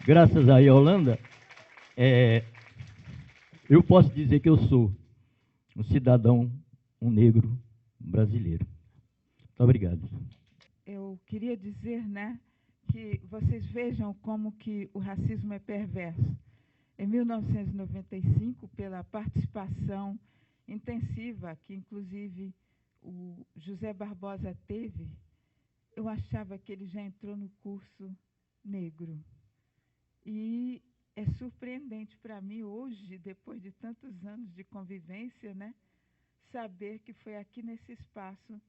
Graças a Yolanda, eu posso dizer que eu sou um cidadão, um negro brasileiro. Muito obrigado. Eu queria dizer, né, que vocês vejam como que o racismo é perverso. Em 1995, pela participação intensiva, que inclusive o José Barbosa teve, eu achava que ele já entrou no curso negro. E é surpreendente para mim hoje, depois de tantos anos de convivência, né, saber que foi aqui nesse espaço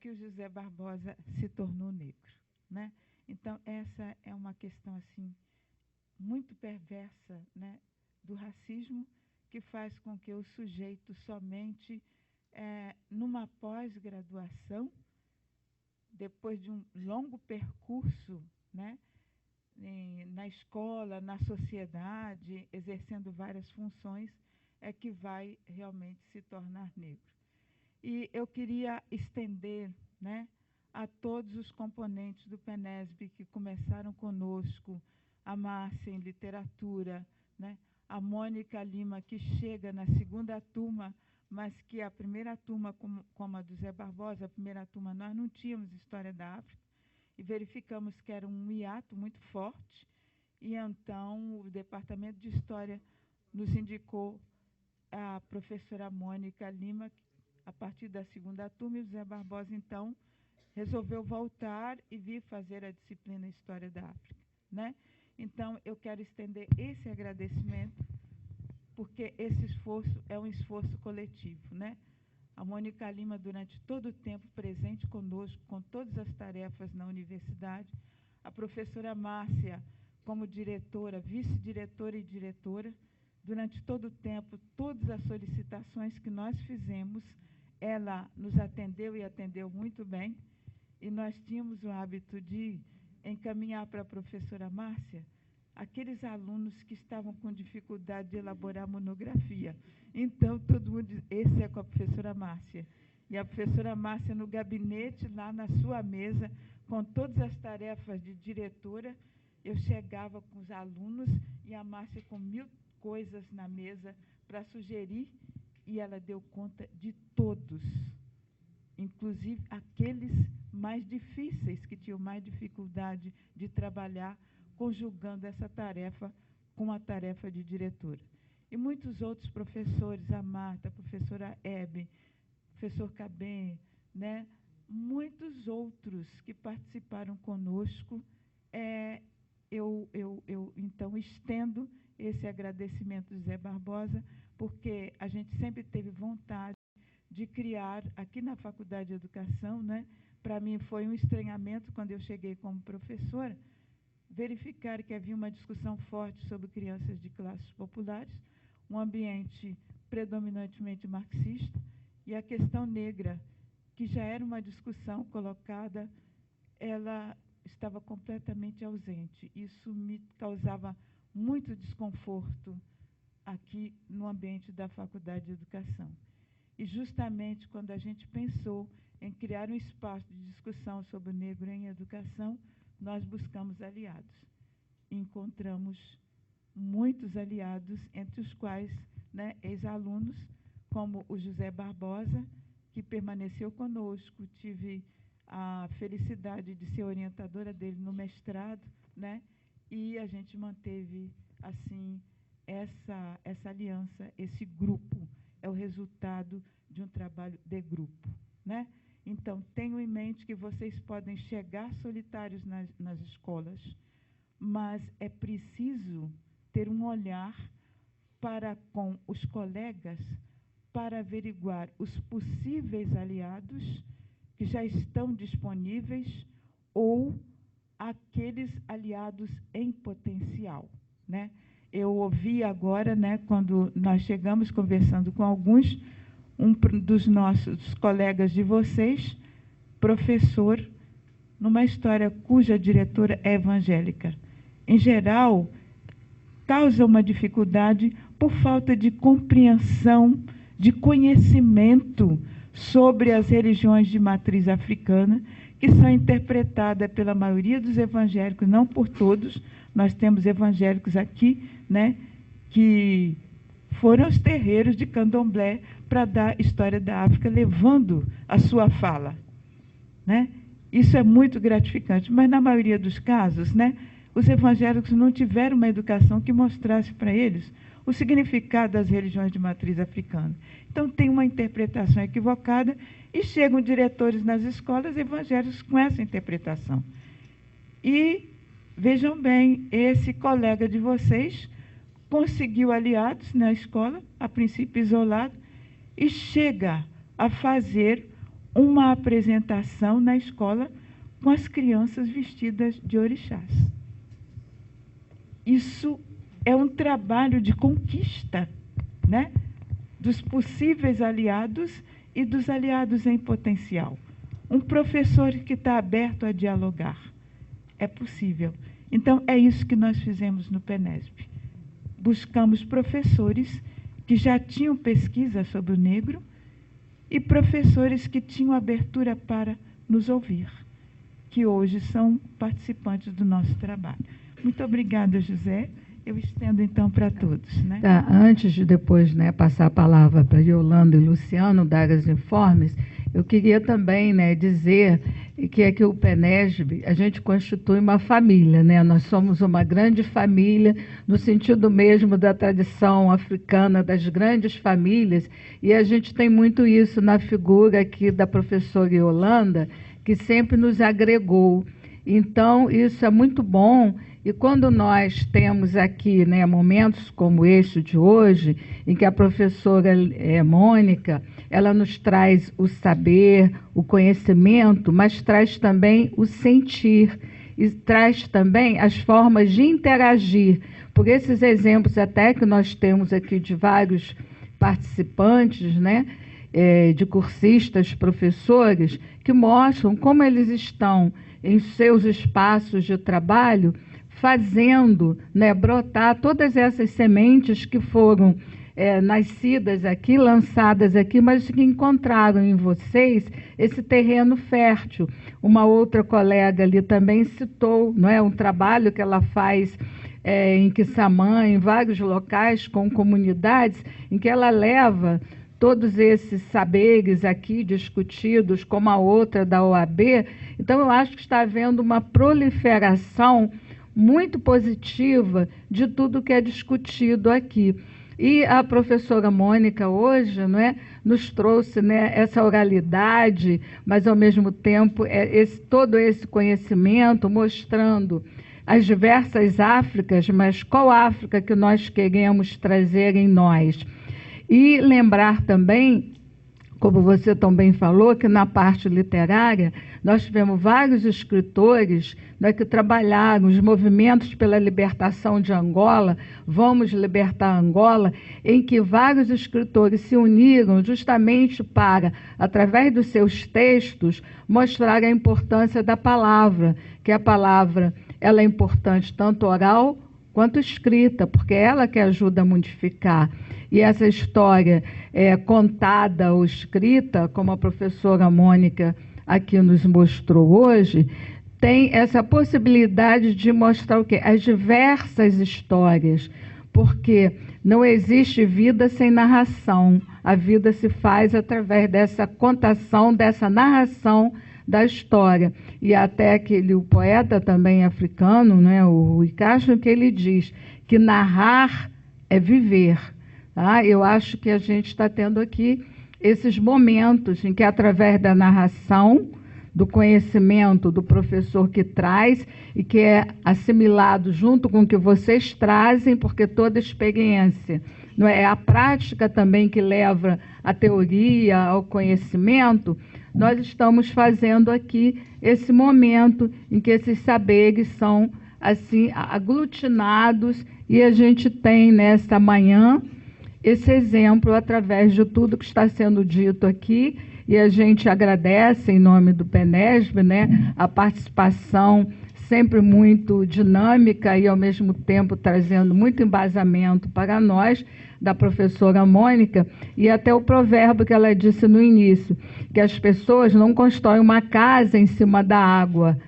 que o José Barbosa se tornou negro, né? Então, essa é uma questão assim muito perversa, né, do racismo, que faz com que o sujeito somente numa pós-graduação, depois de um longo percurso, né, na escola, na sociedade, exercendo várias funções, é que vai realmente se tornar negro. E eu queria estender, né, a todos os componentes do PENESB que começaram conosco, a Márcia em literatura, né, a Mônica Lima, que chega na segunda turma, mas que a primeira turma, como a do Zé Barbosa, a primeira turma nós não tínhamos História da África, e verificamos que era um hiato muito forte, e então o Departamento de História nos indicou a professora Mônica Lima, a partir da segunda turma, e o Zé Barbosa, então, resolveu voltar e vir fazer a disciplina História da África, né? Então, eu quero estender esse agradecimento, porque esse esforço é um esforço coletivo, né? A Mônica Lima, durante todo o tempo, presente conosco, com todas as tarefas na universidade. A professora Márcia, como diretora, vice-diretora e diretora, durante todo o tempo, todas as solicitações que nós fizemos, ela nos atendeu e atendeu muito bem. E nós tínhamos o hábito de encaminhar para a professora Márcia aqueles alunos que estavam com dificuldade de elaborar monografia. Então, todo mundo diz, esse é com a professora Márcia. E a professora Márcia, no gabinete, lá na sua mesa, com todas as tarefas de diretora, eu chegava com os alunos e a Márcia com 1000 coisas na mesa para sugerir, e ela deu conta de todos, inclusive aqueles mais difíceis, que tinham mais dificuldade de trabalhar, conjugando essa tarefa com a tarefa de diretora. E muitos outros professores, a Marta, a professora Hebe, professor Cabem, né, muitos outros que participaram conosco, eu então estendo esse agradecimento do Zé Barbosa, porque a gente sempre teve vontade de criar aqui na Faculdade de Educação, né? Para mim foi um estranhamento quando eu cheguei como professora, verificar que havia uma discussão forte sobre crianças de classes populares, um ambiente predominantemente marxista, e a questão negra, que já era uma discussão colocada, ela estava completamente ausente. Isso me causava muito desconforto aqui no ambiente da Faculdade de Educação. E justamente quando a gente pensou em criar um espaço de discussão sobre o negro em educação, nós buscamos aliados. Encontramos muitos aliados, entre os quais, né, ex-alunos, como o José Barbosa, que permaneceu conosco. Tive a felicidade de ser orientadora dele no mestrado, né, e a gente manteve assim essa aliança, esse grupo. É o resultado de um trabalho de grupo, né? Então, tenham em mente que vocês podem chegar solitários nas escolas, mas é preciso ter um olhar para com os colegas para averiguar os possíveis aliados que já estão disponíveis ou aqueles aliados em potencial, né? Eu ouvi agora, né, quando nós chegamos conversando com alguns, um dos nossos colegas de vocês, professor, numa história cuja diretora é evangélica. Em geral, causa uma dificuldade por falta de compreensão, de conhecimento sobre as religiões de matriz africana, que são interpretadas pela maioria dos evangélicos, não por todos. Nós temos evangélicos aqui, né, que foram aos terreiros de candomblé para dar história da África, levando a sua fala, né? Isso é muito gratificante, mas na maioria dos casos, né, os evangélicos não tiveram uma educação que mostrasse para eles o significado das religiões de matriz africana. Então, tem uma interpretação equivocada e chegam diretores nas escolas evangélicos com essa interpretação. E, vejam bem, esse colega de vocês conseguiu aliados na escola, a princípio isolado, e chega a fazer uma apresentação na escola com as crianças vestidas de orixás. Isso é um trabalho de conquista, né, dos possíveis aliados e dos aliados em potencial. Um professor que está aberto a dialogar. É possível. Então, é isso que nós fizemos no PENESP. Buscamos professores que já tinham pesquisa sobre o negro e professores que tinham abertura para nos ouvir, que hoje são participantes do nosso trabalho. Muito obrigada, José. Eu estendo, então, para todos, né? Tá, antes de depois, né, passar a palavra para Yolanda e Luciano dar os informes, eu queria também, né, dizer que aqui o PENESB, a gente constitui uma família, né? Nós somos uma grande família, no sentido mesmo da tradição africana, das grandes famílias, e a gente tem muito isso na figura aqui da professora Yolanda, que sempre nos agregou. Então, isso é muito bom. E quando nós temos aqui, né, momentos como este de hoje, em que a professora Mônica, ela nos traz o saber, o conhecimento, mas traz também o sentir, e traz também as formas de interagir. Por esses exemplos até que nós temos aqui de vários participantes, né, de cursistas, professores, que mostram como eles estão em seus espaços de trabalho, fazendo, né, brotar todas essas sementes que foram nascidas aqui, lançadas aqui, mas que encontraram em vocês esse terreno fértil. Uma outra colega ali também citou, não é, um trabalho que ela faz em Quissamã, em vários locais, com comunidades, em que ela leva todos esses saberes aqui discutidos, como a outra da OAB. Então, eu acho que está havendo uma proliferação muito positiva de tudo que é discutido aqui. E a professora Mônica hoje, não é, nos trouxe, né, essa oralidade, mas ao mesmo tempo todo esse conhecimento, mostrando as diversas Áfricas, mas qual África que nós queremos trazer em nós. E lembrar também, como você também falou, que na parte literária nós tivemos vários escritores, né, que trabalharam os movimentos pela libertação de Angola, Vamos Libertar Angola, em que vários escritores se uniram justamente para, através dos seus textos, mostrar a importância da palavra, que a palavra ela é importante tanto oral quanto escrita, porque é ela que ajuda a modificar. E essa história contada ou escrita, como a professora Mônica aqui nos mostrou hoje, tem essa possibilidade de mostrar o quê? As diversas histórias, porque não existe vida sem narração. A vida se faz através dessa contação, dessa narração da história. E até o poeta também africano, né, o Rui Castro, que ele diz que narrar é viver. Tá? Eu acho que a gente está tendo aqui esses momentos em que, através da narração, do conhecimento do professor que traz e que é assimilado junto com o que vocês trazem, porque toda experiência, não é a prática também que leva à teoria, ao conhecimento. Nós estamos fazendo aqui esse momento em que esses saberes são assim aglutinados e a gente tem nesta manhã esse exemplo através de tudo que está sendo dito aqui. E a gente agradece, em nome do PENESB, né, a participação sempre muito dinâmica e, ao mesmo tempo, trazendo muito embasamento para nós, da professora Mônica, e até o provérbio que ela disse no início, que as pessoas não constroem uma casa em cima da água.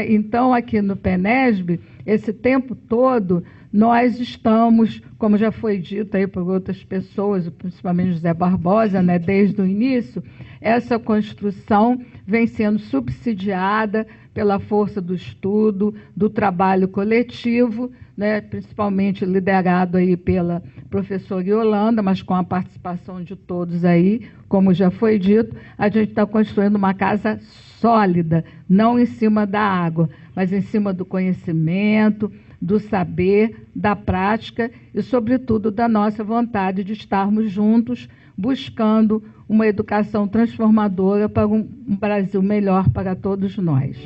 Então, aqui no PENESB, esse tempo todo, nós estamos, como já foi dito aí por outras pessoas, principalmente José Barbosa, né, desde o início, essa construção vem sendo subsidiada pela força do estudo, do trabalho coletivo, né, principalmente liderado aí pela professora Yolanda, mas com a participação de todos aí, como já foi dito, a gente está construindo uma casa sólida, não em cima da água, mas em cima do conhecimento, do saber, da prática e, sobretudo, da nossa vontade de estarmos juntos buscando uma educação transformadora para um Brasil melhor para todos nós.